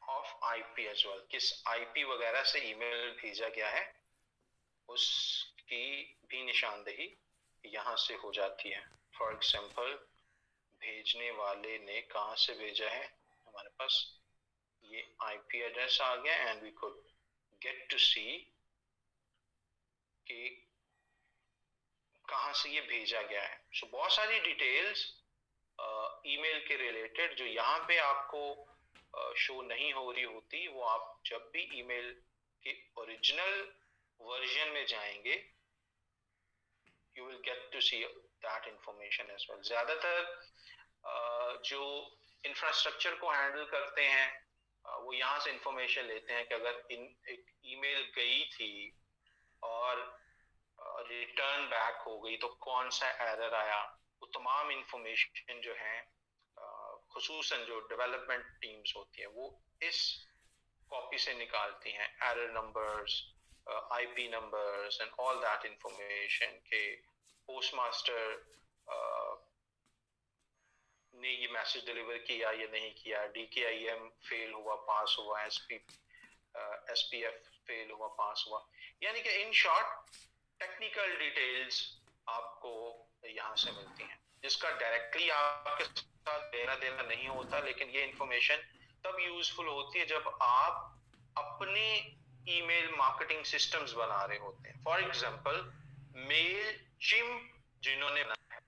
Of IP as well, किस आईपी वगैरह से ईमेल भेजा गया है उसकी भी निशानदेही यहाँ से हो जाती है. फॉर एग्जाम्पल, भेजने वाले ने कहाँ से भेजा है, हमारे पास ये आईपी एड्रेस आ गया and we could get to see कि कहाँ से ये भेजा गया है. सो बहुत सारी डिटेल्स ईमेल के रिलेटेड जो यहाँ पे आपको शो नहीं हो रही होती, वो आप जब भी ईमेल के ओरिजिनल वर्जन में जाएंगे you will get to see that information as well. ज्यादातर जो इंफ्रास्ट्रक्चर को हैंडल करते हैं वो यहाँ से इंफॉर्मेशन लेते हैं कि अगर एक ईमेल गई थी और रिटर्न बैक हो गई तो कौन सा एरर आया. वो तमाम इंफॉर्मेशन जो है खुसूसन जो डेवलपमेंट टीम्स होती है वो इस कॉपी से निकालती हैं. Error numbers, IP numbers and all that information के पोस्टमास्टर ने ये मैसेज डिलीवर किया या नहीं किया, DKIM फेल हुआ, पास हुआ, SPF फेल हुआ, पास हुआ. यानी कि इन शॉर्ट टेक्निकल डिटेल्स आपको यहाँ से मिलती हैं जिसका डायरेक्टली आपके साथ लेना देना नहीं होता, लेकिन ये इंफॉर्मेशन तब यूजफुल होती है जब आप अपने ईमेल मार्केटिंग सिस्टम्स बना रहे होते हैं. फॉर एग्जांपल, मेलचिम्प जिन्होंने बनाया है,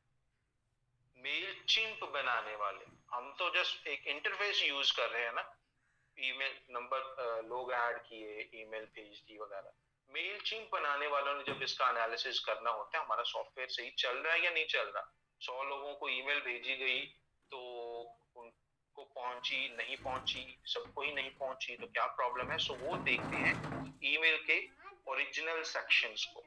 मेलचिम्प बनाने वाले, हम तो जस्ट एक इंटरफेस यूज कर रहे हैं ना, ईमेल नंबर लोग ऐड किए, ईमेल भेज दी वगैरह. मेलचिम्प बनाने वालों ने जब इसका एनालिसिस करना होता है हमारा सॉफ्टवेयर सही चल रहा है या नहीं चल रहा, 100 लोगों को ईमेल भेजी गई तो को पहुंची, नहीं पहुंची, सबको ही नहीं पहुंची, तो क्या प्रॉब्लम है. सो वो देखते हैं ईमेल के ओरिजिनल सेक्शंस को,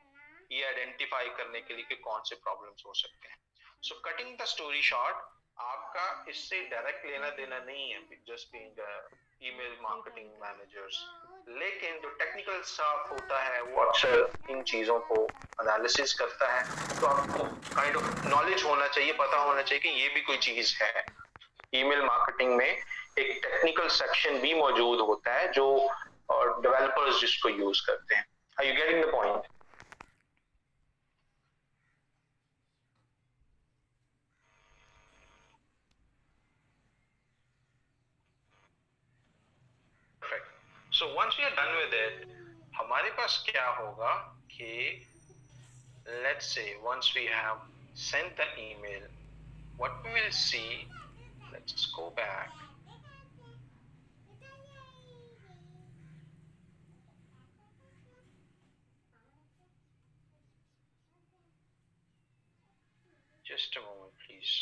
ये आइडेंटिफाई करने के लिए कि कौन से प्रॉब्लम्स हो सकते हैं. सो कटिंग द स्टोरी शॉर्ट, आपका इससे डायरेक्ट लेना देना नहीं है just being email marketing managers, लेकिन जो टेक्निकल स्टाफ होता है वो अक्सर इन चीजों को एनालिसिस करता है. तो आपको काइंड ऑफ नॉलेज होना चाहिए, पता होना चाहिए कि ये भी कोई चीज है. ईमेल मार्केटिंग में एक टेक्निकल सेक्शन भी मौजूद होता है जो डेवलपर्स जिसको यूज करते हैं. Are you getting the point? So once we are done with it, हमारे पास क्या होगा कि let's say once we have sent the email, what we will see, let's go back. Just a moment, please.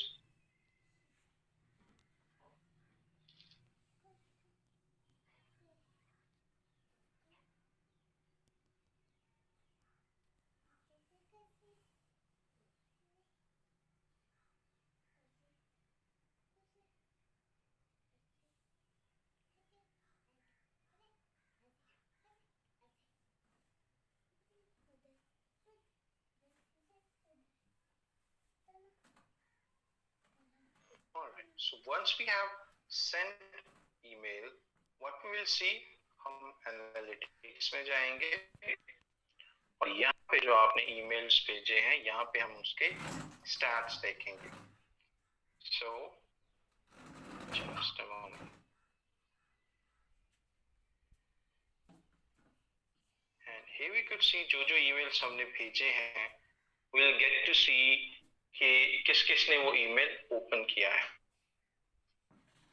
Alright, so once we have sent email, what we will see, हम analytics में जाएंगे और यहाँ पे जो आपने emails भेजे हैं यहाँ पे हम उसके स्टैट्स देखेंगे. So just a moment. And here we could see जो ईमेल्स हमने भेजे हैं, we'll get to see कि किसने वो ईमेल ओपन किया है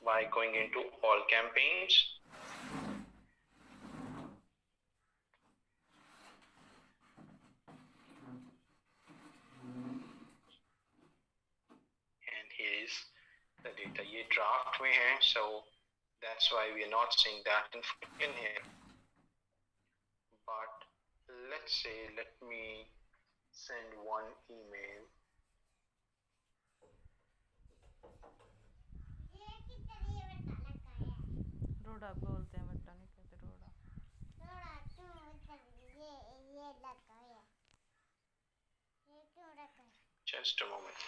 by going into all campaigns. And here is the data. ये draft में है, so that's why we are not seeing that in here. But let's say, let me send one email. रोड़ा बोलते हैं, बट्टा नहीं कहते, रोड़ा. Just a moment.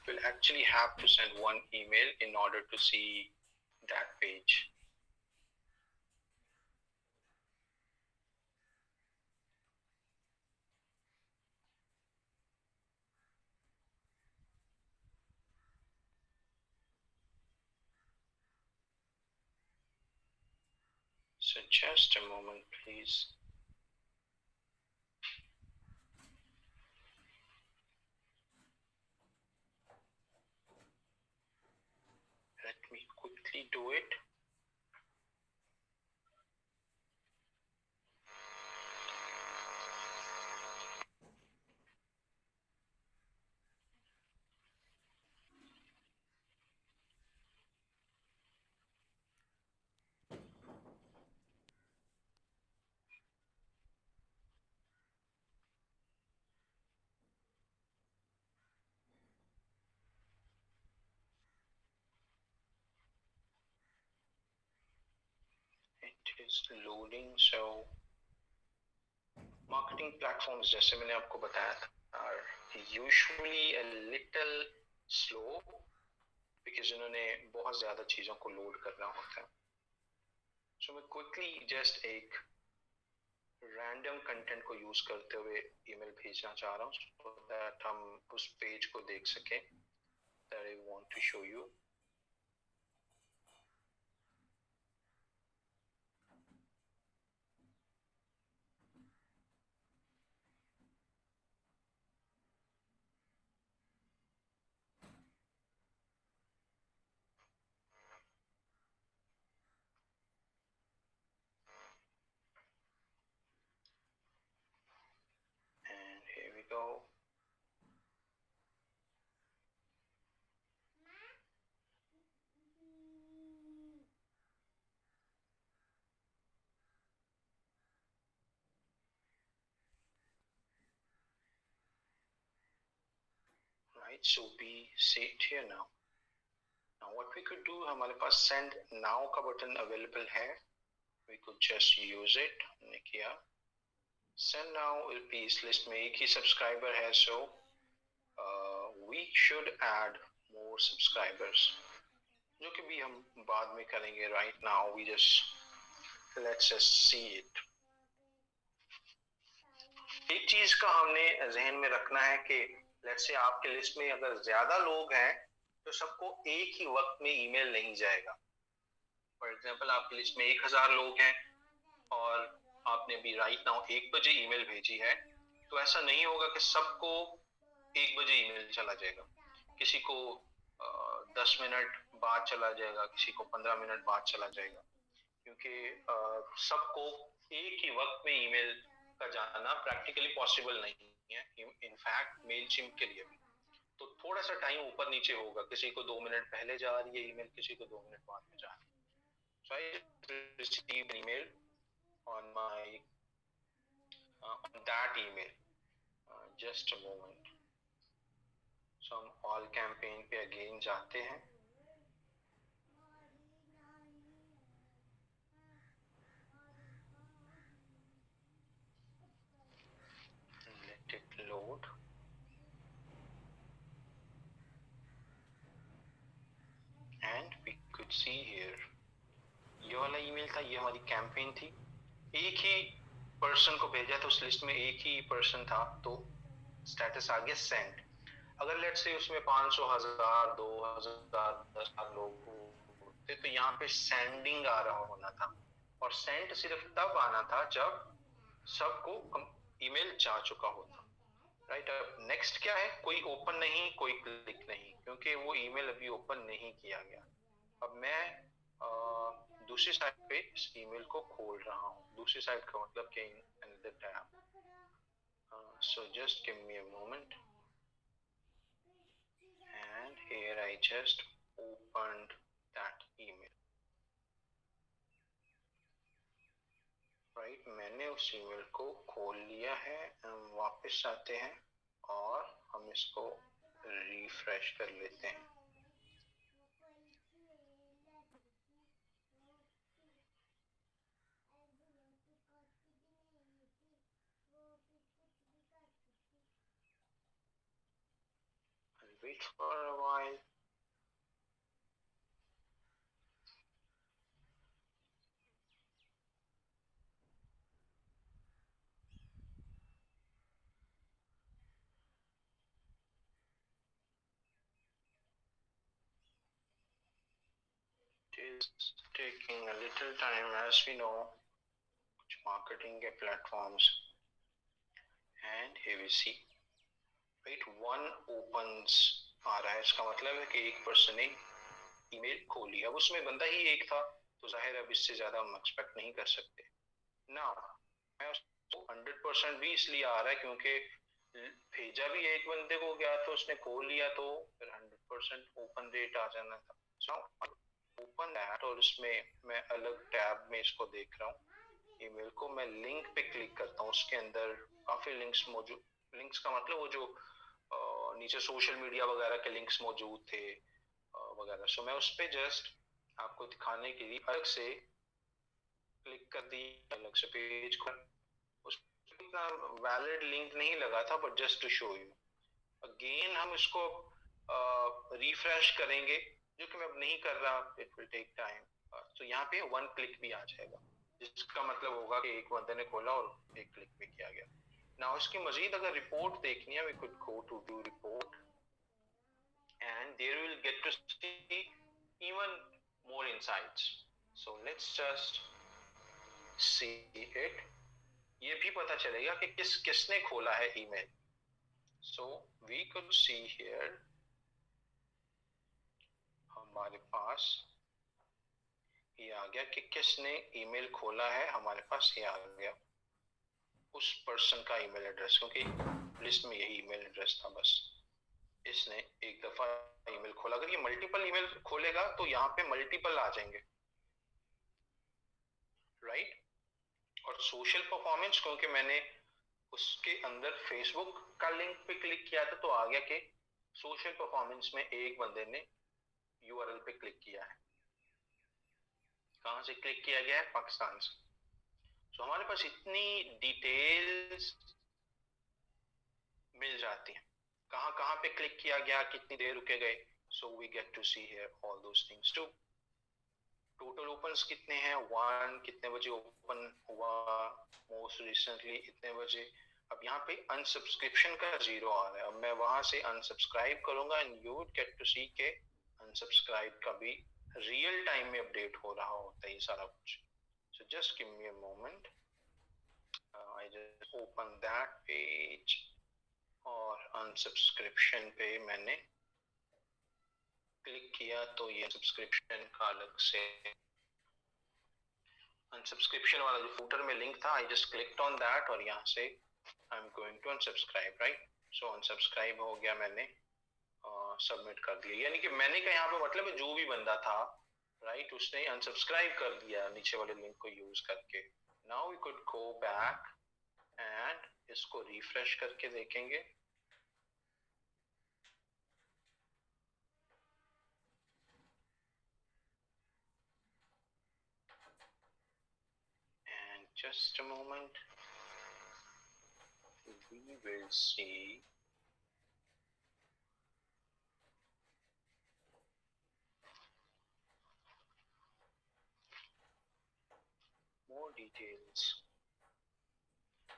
We'll actually have to send one email in order to see that page. So just a moment, please. Let me quickly do it. It is loading. So marketing platforms, जैसे मैंने आपको बताया था, are usually a little slow because इन्होंने बहुत ज़्यादा चीज़ों को लोड करना होता है. So मैं quickly just एक रैंडम कंटेंट को यूज करते हुए ईमेल भेजना चाह रहा हूँ so that हम उस पेज को देख सकें that I want to show you. And here we go. Right, so we see it here now. Now what we could do, हमारे पास send now का बटन available है. We could just use it. हमने किया. Send now will be इस list में एक ही subscriber है, so we should add more subscribers. जो कि भी हम बाद में करेंगे. Right now we just let's just see it. एक चीज का हमने जहन में रखना है कि लेट्स से आपके लिस्ट में अगर ज्यादा लोग हैं तो सबको एक ही वक्त में ईमेल नहीं जाएगा. फॉर एग्जांपल आपकी लिस्ट में 1000 लोग हैं और आपने भी राइट नाउ 1 बजे ईमेल भेजी है, तो ऐसा नहीं होगा कि सबको 1 बजे ईमेल चला जाएगा. किसी को 10 मिनट बाद चला जाएगा, किसी को 15 मिनट बाद चला जाएगा, क्योंकि सबको एक ही वक्त में ईमेल का जाना प्रैक्टिकली पॉसिबल नहीं है. इनफैक्ट मेलचिम्प के लिए भी तो थोड़ा सा टाइम ऊपर नीचे होगा. किसी को 2 मिनट पहले जा रही है ईमेल, किसी को 2 मिनट बाद में जा रही है. So I received an email on my on that email. Just a moment. So हम all campaign पे again जाते हैं. Let it load. And we could see here. ये वाला ईमेल था, ये हमारी कैंपेन थी. एक ही पर्सन को भेजा था, उस लिस्ट में एक ही पर्सन था, तो स्टेटस आ गया सेंड. अगर लेट्स से उसमें 500, 1000, 2000, 10,000 लोग होते तो यहाँ पे सेंडिंग आ रहा होना था, और सेंड सिर्फ तब आना था जब सबको ईमेल जा चुका होता. राइट. अब नेक्स्ट क्या है, कोई ओपन नहीं, कोई क्लिक नहीं, क्योंकि वो ईमेल अभी ओपन नहीं किया गया. अब मैं दूसरी साइड पे इस ईमेल को खोल रहा हूँ. दूसरी साइड का मतलब कि another tab. So just give me a moment. And here I just opened that email. Right, मैंने उस ईमेल को खोल लिया है. हम वापस आते हैं और हम इसको रिफ्रेश कर लेते हैं. wait for a while. It is taking a little time, as we know, कुछ marketing के platforms, and here we see, wait, one opens आ रहा है, इसका मतलब है कि एक पर्सन ने ईमेल खोली। अब उसमें बंदा ही एक था, तो जाहिर है अब इससे ज्यादा हम एक्सपेक्ट नहीं कर सकते ना। मैं उसको 100% भी इसलिए आ रहा है क्योंकि भेजा भी एक बंदे को गया, तो उसने खोल लिया, तो फिर 100% ओपन रेट आ जाना था। सो ओपन दैट, और उसमें मैं अलग टैब में इसको देख रहा हूँ ईमेल को। मैं लिंक पे क्लिक करता हूँ, उसके अंदर काफी लिंक्स मौजूद, लिंक्स का मतलब वो जो नीचे सोशल मीडिया वगैरह के लिंक्स मौजूद थे वगैरह। सो मैं उस पर जस्ट आपको दिखाने के लिए अलग से क्लिक कर दी, अलग से पेज को। उसमें इतना वैलिड लिंक नहीं लगा था, but just to show you. Again हम इसको रिफ्रेश करेंगे, जो कि मैं अब नहीं कर रहा, इट विल टेक टाइम। तो यहाँ पे 1 क्लिक भी आ जाएगा, जिसका मतलब होगा कि एक बंदे ने खोला और 1 क्लिक भी किया गया। ना इसकी मजीद अगर रिपोर्ट देखनी है, we could go to view report, and there we will get to see even more insights. So let's just see it. ये भी पता चलेगा कि किसने खोला है email. So we could see here, हमारे पास ये आ गया कि किसने ईमेल खोला है। हमारे पास ये आ गया उस पर्सन का ईमेल एड्रेस, क्योंकि लिस्ट में यही ईमेल एड्रेस था बस। इसने एक दफा ईमेल खोला, अगर ये मल्टीपल ईमेल खोलेगा तो यहाँ पे मल्टीपल आ जाएंगे, राइट। और सोशल परफॉर्मेंस, क्योंकि मैंने उसके अंदर फेसबुक का लिंक पे क्लिक किया था, तो आ गया कि सोशल परफॉर्मेंस में एक बंदे ने यूआरएल पे क्लिक किया है। कहां से क्लिक किया गया है? पाकिस्तान से। तो हमारे पास इतनी डिटेल्स मिल जाती हैं, कहां कहां पे क्लिक किया गया, कितनी देर रुके गए। So we get to see here all those things too. Total opens कितने हैं? 1, कितने बजे ओपन हुआ, मोस्ट रिसेंटली इतने बजे। अब यहाँ पे अनसब्सक्रिप्शन का 0 आ रहा है। अब मैं वहां से अनसब्सक्राइब करूंगा, and you would get to see के अनसब्सक्राइब का भी रियल टाइम में अपडेट हो रहा होता है ये सारा कुछ। So just give me a moment, I just open that page, और अनसब्सक्रिप्शन पे मैंने क्लिक किया, तो ये सब्सक्रिप्शन का अलग से अनसब्सक्रिप्शन वाला जो फूटर में लिंक था, I just clicked on that, और यहाँ से I am going to unsubscribe, right. So unsubscribe हो गया, मैंने सबमिट कर दिया। यानी कि मैंने का यहाँ पे मतलब है जो भी बंदा था, राइट, उसने अनसब्सक्राइब कर दिया नीचे वाले लिंक को यूज करके। Now we could go back and इसको रिफ्रेश करके देखेंगे। Just a moment, we will see more details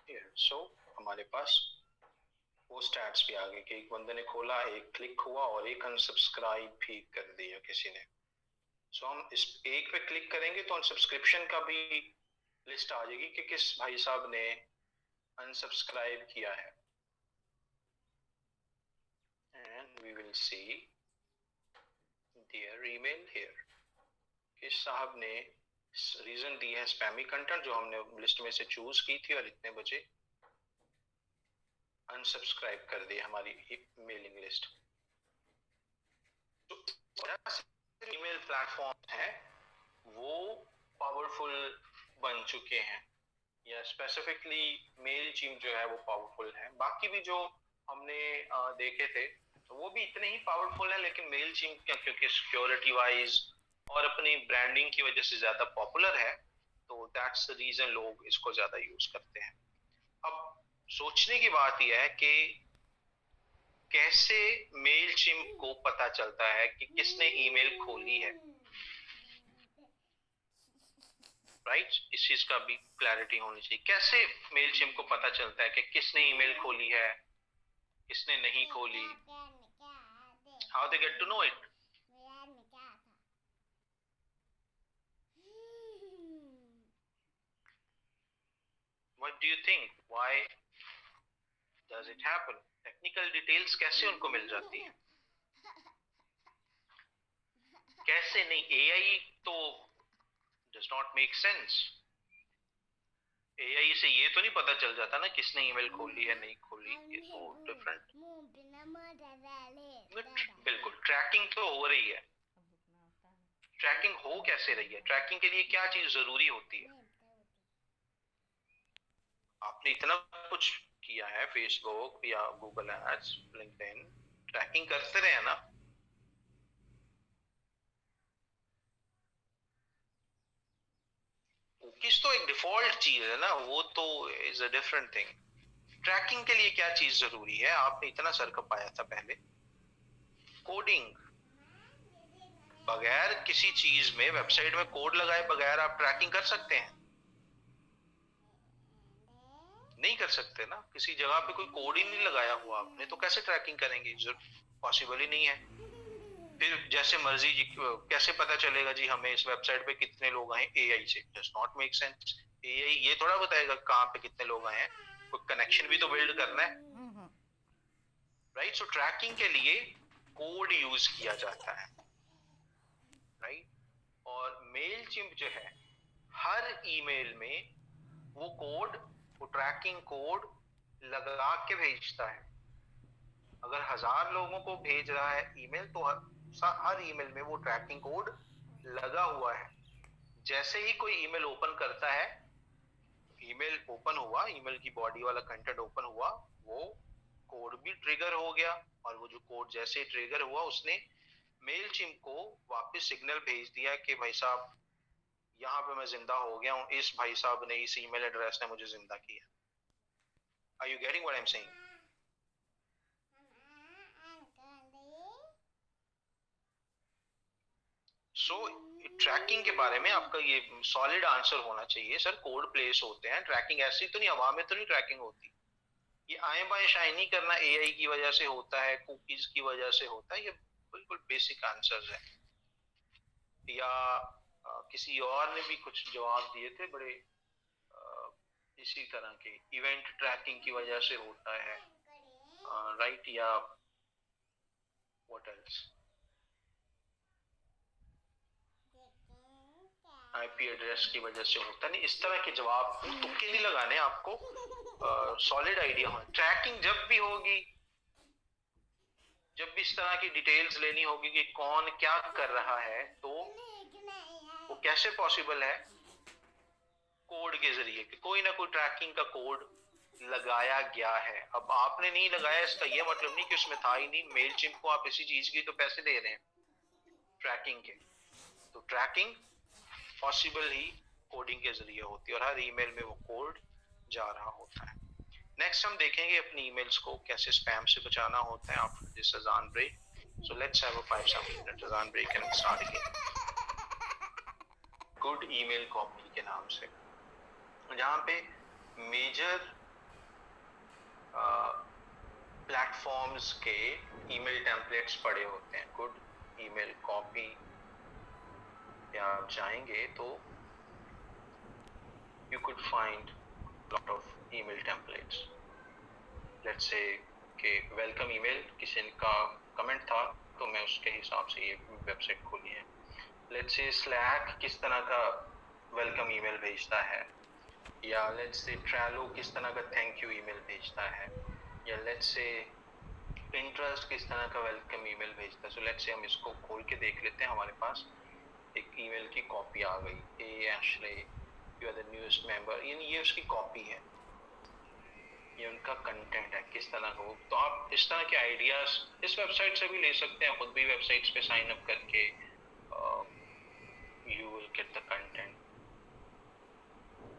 here. So हमारे पास वो स्टैट्स भी आ गए कि एक बंदे ने खोला, एक क्लिक हुआ, और एक अनसब्सक्राइब भी कर दिया किसी ने। सो हम इस एक पे क्लिक करेंगे तो अनसब्सक्रिप्शन का भी लिस्ट आ जाएगी कि किस भाई साहब ने अनसब्सक्राइब किया है। And we will see their email here. किस साहब ने रीजन दी है स्पैमी कंटेंट, जो हमने लिस्ट में से चूज की थी, और इतने बजे अनसब्सक्राइब कर दी हमारी मेलिंग लिस्ट। तो ईमेल प्लेटफॉर्म है वो पावरफुल बन चुके हैं, या स्पेसिफिकली मेलचिम जो है वो पावरफुल है। बाकी भी जो हमने देखे थे तो वो भी इतने ही पावरफुल है, लेकिन मेलचिम क्योंकि सिक्योरिटी वाइज और अपनी ब्रांडिंग की वजह से ज्यादा पॉपुलर है, तो दैट्स द रीजन लोग इसको ज्यादा यूज करते हैं। अब सोचने की बात यह है कि कैसे मेलचिम्प को पता चलता है कि किसने ईमेल खोली है, राइट? इस चीज का भी क्लैरिटी होनी चाहिए। कैसे मेलचिम्प को पता चलता है कि किसने ईमेल खोली है, किसने नहीं खोली? How they get to know it? What do you think, why does it happen? Technical details कैसे उनको मिल जाती है? कैसे नहीं? एआई तो does not make sense. AI से ये तो नहीं पता चल जाता ना किसने ईमेल खोली है नहीं खोली, ये तो डिफरेंट। बिल्कुल, ट्रैकिंग तो हो रही है। ट्रैकिंग हो कैसे रही है? ट्रैकिंग के लिए क्या चीज जरूरी होती है? आपने इतना कुछ किया है, फेसबुक या गूगल एड्स, लिंक्डइन, ट्रैकिंग करते रहे ना। कुकीज तो एक डिफॉल्ट चीज है ना, वो तो is a different thing. Tracking के लिए क्या चीज जरूरी है? आपने इतना सर खपाया था पहले। कोडिंग। बगैर किसी चीज में, वेबसाइट में कोड लगाए बगैर आप ट्रैकिंग कर सकते हैं? नहीं कर सकते ना। किसी जगह पे कोई कोड ही नहीं लगाया हुआ आपने, तो कैसे ट्रैकिंग करेंगे? पॉसिबल ही नहीं है। फिर जैसे मर्जी जी, कैसे पता चलेगा जी हमें इस वेबसाइट पे कितने लोग आए? एआई से does not make sense. AI ये थोड़ा बताएगा कहाँ पे कितने लोग आए हैं, कोई कनेक्शन भी तो बिल्ड करना है, राइट? सो ट्रैकिंग के लिए कोड यूज किया जाता है, राइट? और मेल चिम्प जो है, हर ईमेल में वो कोड, वो ट्रैकिंग कोड लगा के भेजता है। अगर 1000 लोगों को भेज रहा है ईमेल, तो हर ईमेल में वो ट्रैकिंग कोड लगा हुआ है। जैसे ही कोई ईमेल ओपन करता है, ईमेल ओपन हुआ, ईमेल की बॉडी वाला कंटेंट ओपन हुआ, वो कोड भी ट्रिगर हो गया। और वो जो कोड जैसे ट्रिगर हुआ, उसने मेल चिम्प को वापस सिग्नल भेज दिया कि भाई साहब यहाँ पे मैं जिंदा हो गया हूँ, इस भाई साहब ने, इस ईमेल एड्रेस ने मुझे जिंदा किया। Are you getting what I am saying? So tracking के बारे में आपका ये सॉलिड आंसर होना चाहिए, सर कोड प्लेस होते हैं। ट्रैकिंग ऐसी तो नहीं, हवा में तो नहीं ट्रैकिंग होती। ये आए बाएं शाइनी करना एआई की वजह से होता है, कुकीज की वजह से होता है, ये बिल्कुल बेसिक आंसर है। या किसी और ने भी कुछ जवाब दिए थे बड़े इसी तरह के, इवेंट ट्रैकिंग की वजह से होता है, राइट? या व्हाट एल्स, आईपी एड्रेस की वजह से होता नहीं। इस तरह के जवाब तुक्के नहीं लगाने आपको, सॉलिड आइडिया हो। ट्रैकिंग जब भी होगी, जब भी इस तरह की डिटेल्स लेनी होगी कि कौन क्या कर रहा है, तो वो कैसे पॉसिबल है? कोड के जरिए, कि कोई ना कोई ट्रैकिंग का कोड लगाया गया है। अब आपने नहीं लगाया, इसका ये मतलब नहीं कि उसमें था ही नहीं। मेल चिम्प को आप इसी चीज की तो पैसे दे रहे हैं, ट्रैकिंग के। तो ट्रैकिंग पॉसिबल ही कोडिंग के जरिए होती है, और हर ईमेल में वो कोड जा रहा होता है। नेक्स्ट हम देखेंगे अपनी ईमेल्स को कैसे स्पैम से बचाना होता है after this azan break. So let's have a 5-7 minute azan break and start again. Good email copy के नाम से, जहाँ पे मेजर प्लेटफॉर्म्स के ईमेल टेम्पलेट्स पड़े होते हैं। गुड ईमेल कॉपी पे आप जाएंगे तो you could find lot of email templates. Let's say कि वेलकम ईमेल किसी का कमेंट था, तो मैं उसके हिसाब से ये वेबसाइट खोली है। लेट्स से स्लैक किस तरह का वेलकम ईमेल भेजता है, या लेट्स से ट्रेलो किस तरह का थैंक यू ईमेल भेजता है, या लेट्स से पिंटरेस्ट किस तरह का वेलकम ईमेल भेजता है। सो लेट्स से हम इसको खोल के देख लेते हैं। हमारे पास एक ईमेल की कॉपी आ गई, a Ashley you are the newest member, ये उसकी कॉपी है, ये उनका कंटेंट है किस तरह का हो। तो आप इस तरह के आइडियाज इस वेबसाइट से भी ले सकते हैं, खुद भी वेबसाइट्स पे साइन अप करके you will get the content.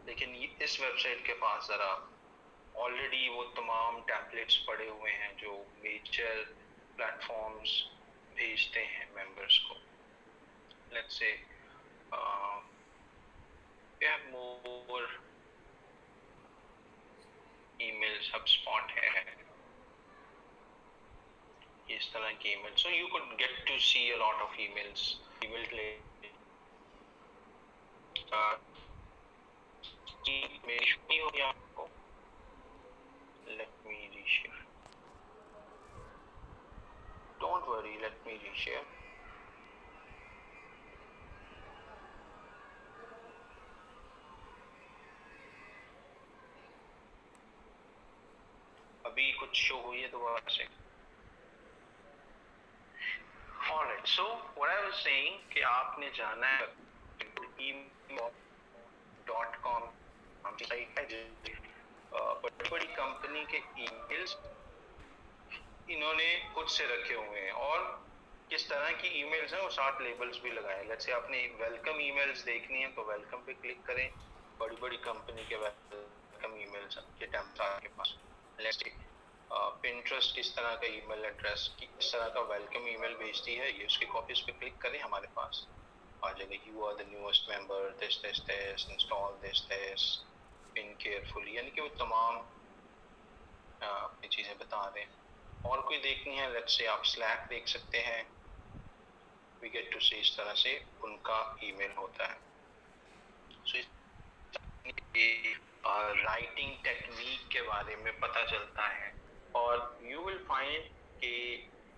लेकिन इस वेबसाइट के पास जरा ऑलरेडी वो तमाम टेम्पलेट्स पड़े हुए हैं जो मेजर प्लेटफॉर्म्स भेजते हैं मेंबर्स को. Let's say we have more emails. HubSpot है इस तरह की email. So you could get to see a lot of emails. Email मेरी नहीं हो रही आपको. Let me reshare. Don't worry, let me reshare. अभी कुछ शो हुई है दोबारा से. Alright, so what I was saying कि आपने जाना है email.com साइट है बड़ी बड़ी कंपनी के ईमेल्स इन्होंने खुद से रखे हुए हैं और किस तरह की ईमेल्स हैं वो साथ लेबल्स भी लगाए. लेट्स से आपने वेलकम ईमेल्स देखनी है तो वेलकम पे क्लिक करें. बड़ी बड़ी कंपनी के वेलकम ईमेल्स के टेम्प्लेट आपके पास. लेट्स से पिंटरेस्ट किस तरह का ईमेल एड्रेस किस तरह का वेलकम ईमेल भेजती है ये उसकी कॉपीज पे क्लिक करें. हमारे पास आ जाएगा you are the newest member this this this install this this pin carefully, यानी कि वो तमाम अपनी चीजें बता रहे हैं. और कोई देखनी है लेट्स से आप स्लैक देख सकते हैं. वी गेट टू सी इस तरह से उनका ईमेल होता है. सो राइटिंग टेक्निक के बारे में पता चलता है और यू विल फाइंड कि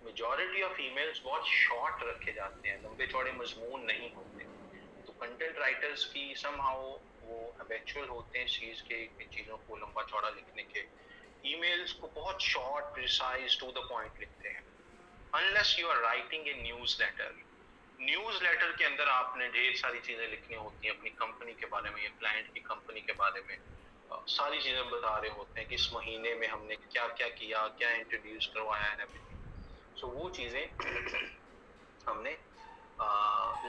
मेजॉरिटी ऑफ ईमेल्स बहुत शॉर्ट रखे जाते हैं, लंबे चौड़े मजमून नहीं होते. तो कंटेंट राइटर्स की समहाउ वो हैबिचुअल होते हैं चीज के चीजों को लंबा चौड़ा लिखने के. ईमेल्स को बहुत short precise to the point लिखते हैं. Unless you are writing a newsletter. Newsletter के अंदर आपने ढेर सारी चीजें लिखनी होती हैं अपनी कंपनी के बारे में या क्लाइंट की कंपनी के बारे में. सारी चीजें बता रहे होते हैं कि इस महीने में हमने क्या क्या किया, क्या इंट्रोड्यूस करवाया है एवरीथिंग. सो वो चीजें हमने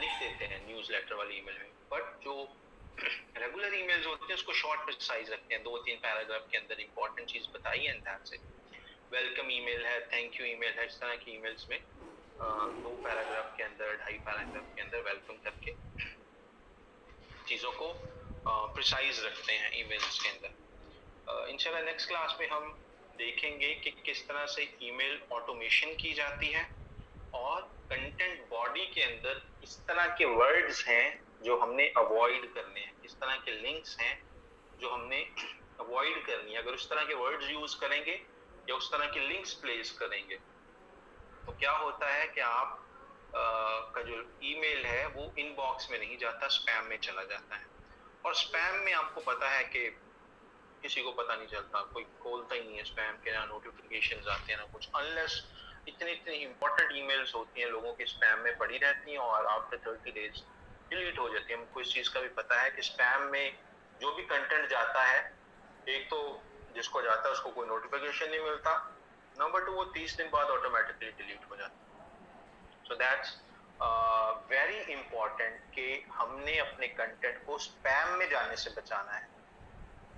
लिख देते हैं न्यूज़लेटर वाली ईमेल में. बट जो रेगुलर ईमेल्स होते हैं उसको शॉर्ट प्रिसाइज रखते हैं. 2-3 पैराग्राफ के अंदर इंपॉर्टेंट चीज बताई है and that's it. Welcome email है, थैंक यू ईमेल है, इस तरह की ईमेल्स में 2 पैराग्राफ के अंदर 2.5 पैराग्राफ के अंदर वेलकम करके चीजों को प्रिसाइज रखते हैं ईमेल्स के अंदर. इंशाल्लाह नेक्स्ट क्लास में हम देखेंगे कि किस तरह से ईमेल ऑटोमेशन की जाती है और कंटेंट बॉडी के अंदर इस तरह के वर्ड्स हैं जो हमने अवॉइड करने हैं, इस तरह के लिंक्स हैं जो हमने अवॉइड करनी है. अगर उस तरह के वर्ड्स यूज करेंगे या उस तरह के लिंक्स प्लेस करेंगे तो क्या होता है कि आप का जो ईमेल है वो इनबॉक्स में नहीं जाता, स्पैम में चला जाता है. और स्पैम में आपको पता है कि किसी को पता नहीं चलता, कोई खोलता ही नहीं है स्पैम के, ना नोटिफिकेशंस आते हैं ना कुछ. अनलेस इतनी इतनी इंपॉर्टेंट ईमेल्स होती हैं लोगों के स्पैम में पड़ी रहती हैं और आफ्टर 30 डेज डिलीट हो जाती है. हमको इस चीज का भी पता है कि स्पैम में जो भी कंटेंट जाता है, एक तो जिसको जाता है उसको कोई नोटिफिकेशन नहीं मिलता, नंबर 2 वो 30 दिन बाद ऑटोमेटिकली डिलीट हो जाता है. सो दैट्स वेरी इंपॉर्टेंट कि हमने अपने कंटेंट को स्पैम में जाने से बचाना है.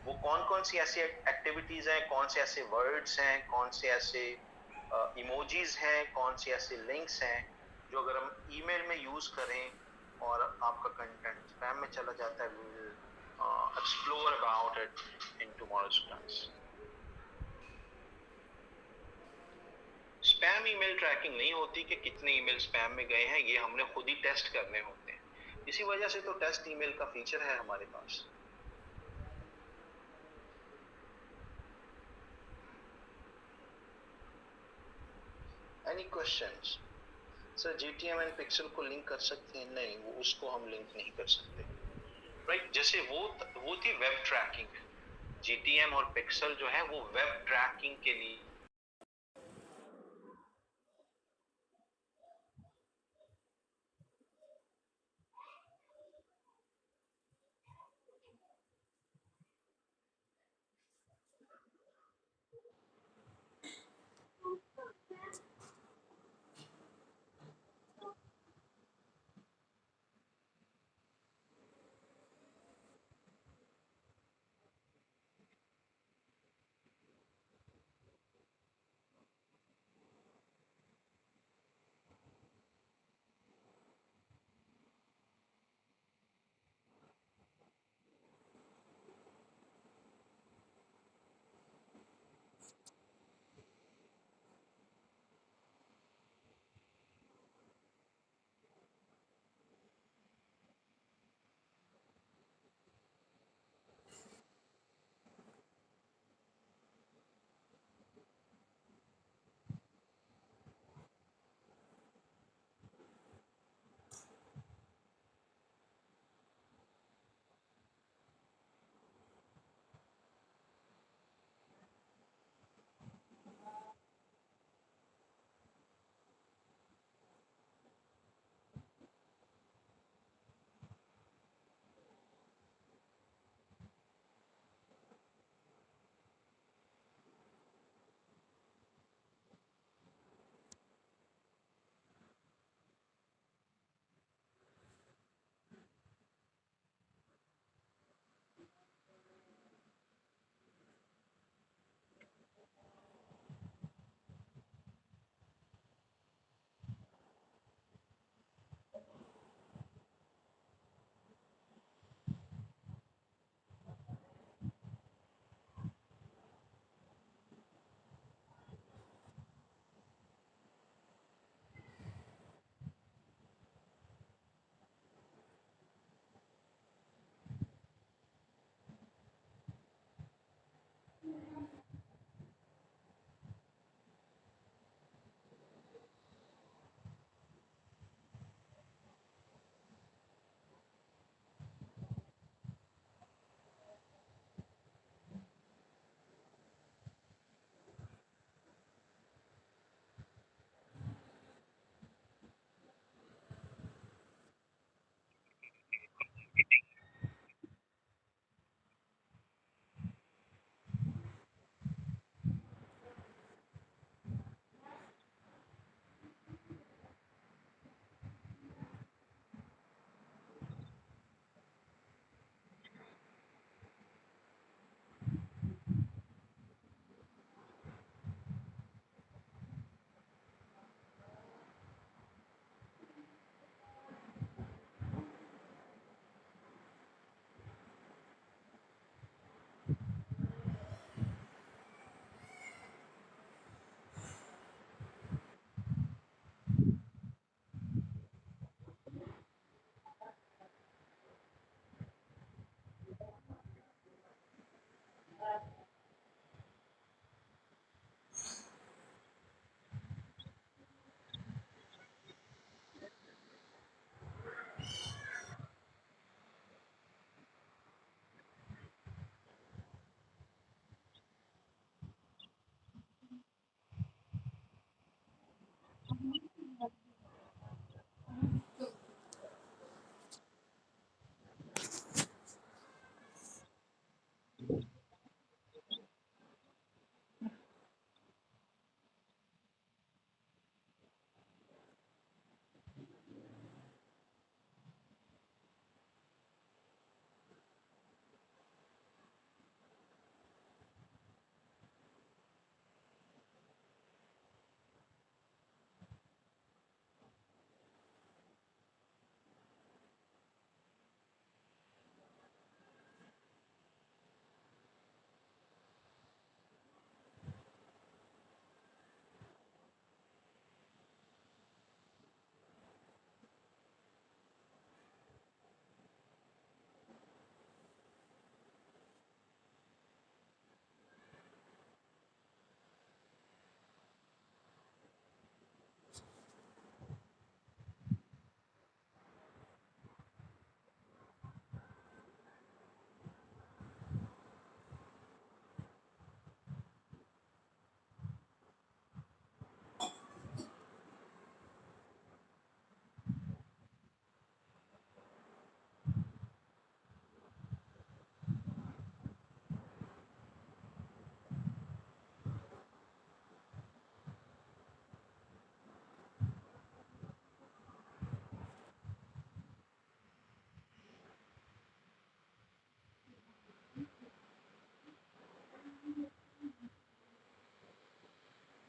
वो कौन कौन सी ऐसी एक्टिविटीज हैं, कौन से ऐसे वर्ड्स हैं, कौन से ऐसे इमोजीज हैं, कौन से ऐसे लिंक्स हैं जो अगर हम ईमेल में यूज करें और आपका कंटेंट स्पैम में चला जाता है. We will explore about it in tomorrow's class. Spam email tracking नहीं होती कि कितने ईमेल स्पैम में गए हैं, ये हमने खुद ही टेस्ट करने होते हैं. इसी वजह से तो टेस्ट ईमेल का फीचर है हमारे पास. Any questions? Sir GTM and pixel को लिंक कर सकते हैं? नहीं, वो उसको हम लिंक नहीं कर सकते. राइट, जैसे वो थी वेब ट्रैकिंग. जीटीएम और पिक्सल जो है वो वेब ट्रैकिंग के लिए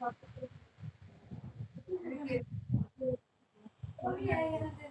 वो भी आएगा ना तेरे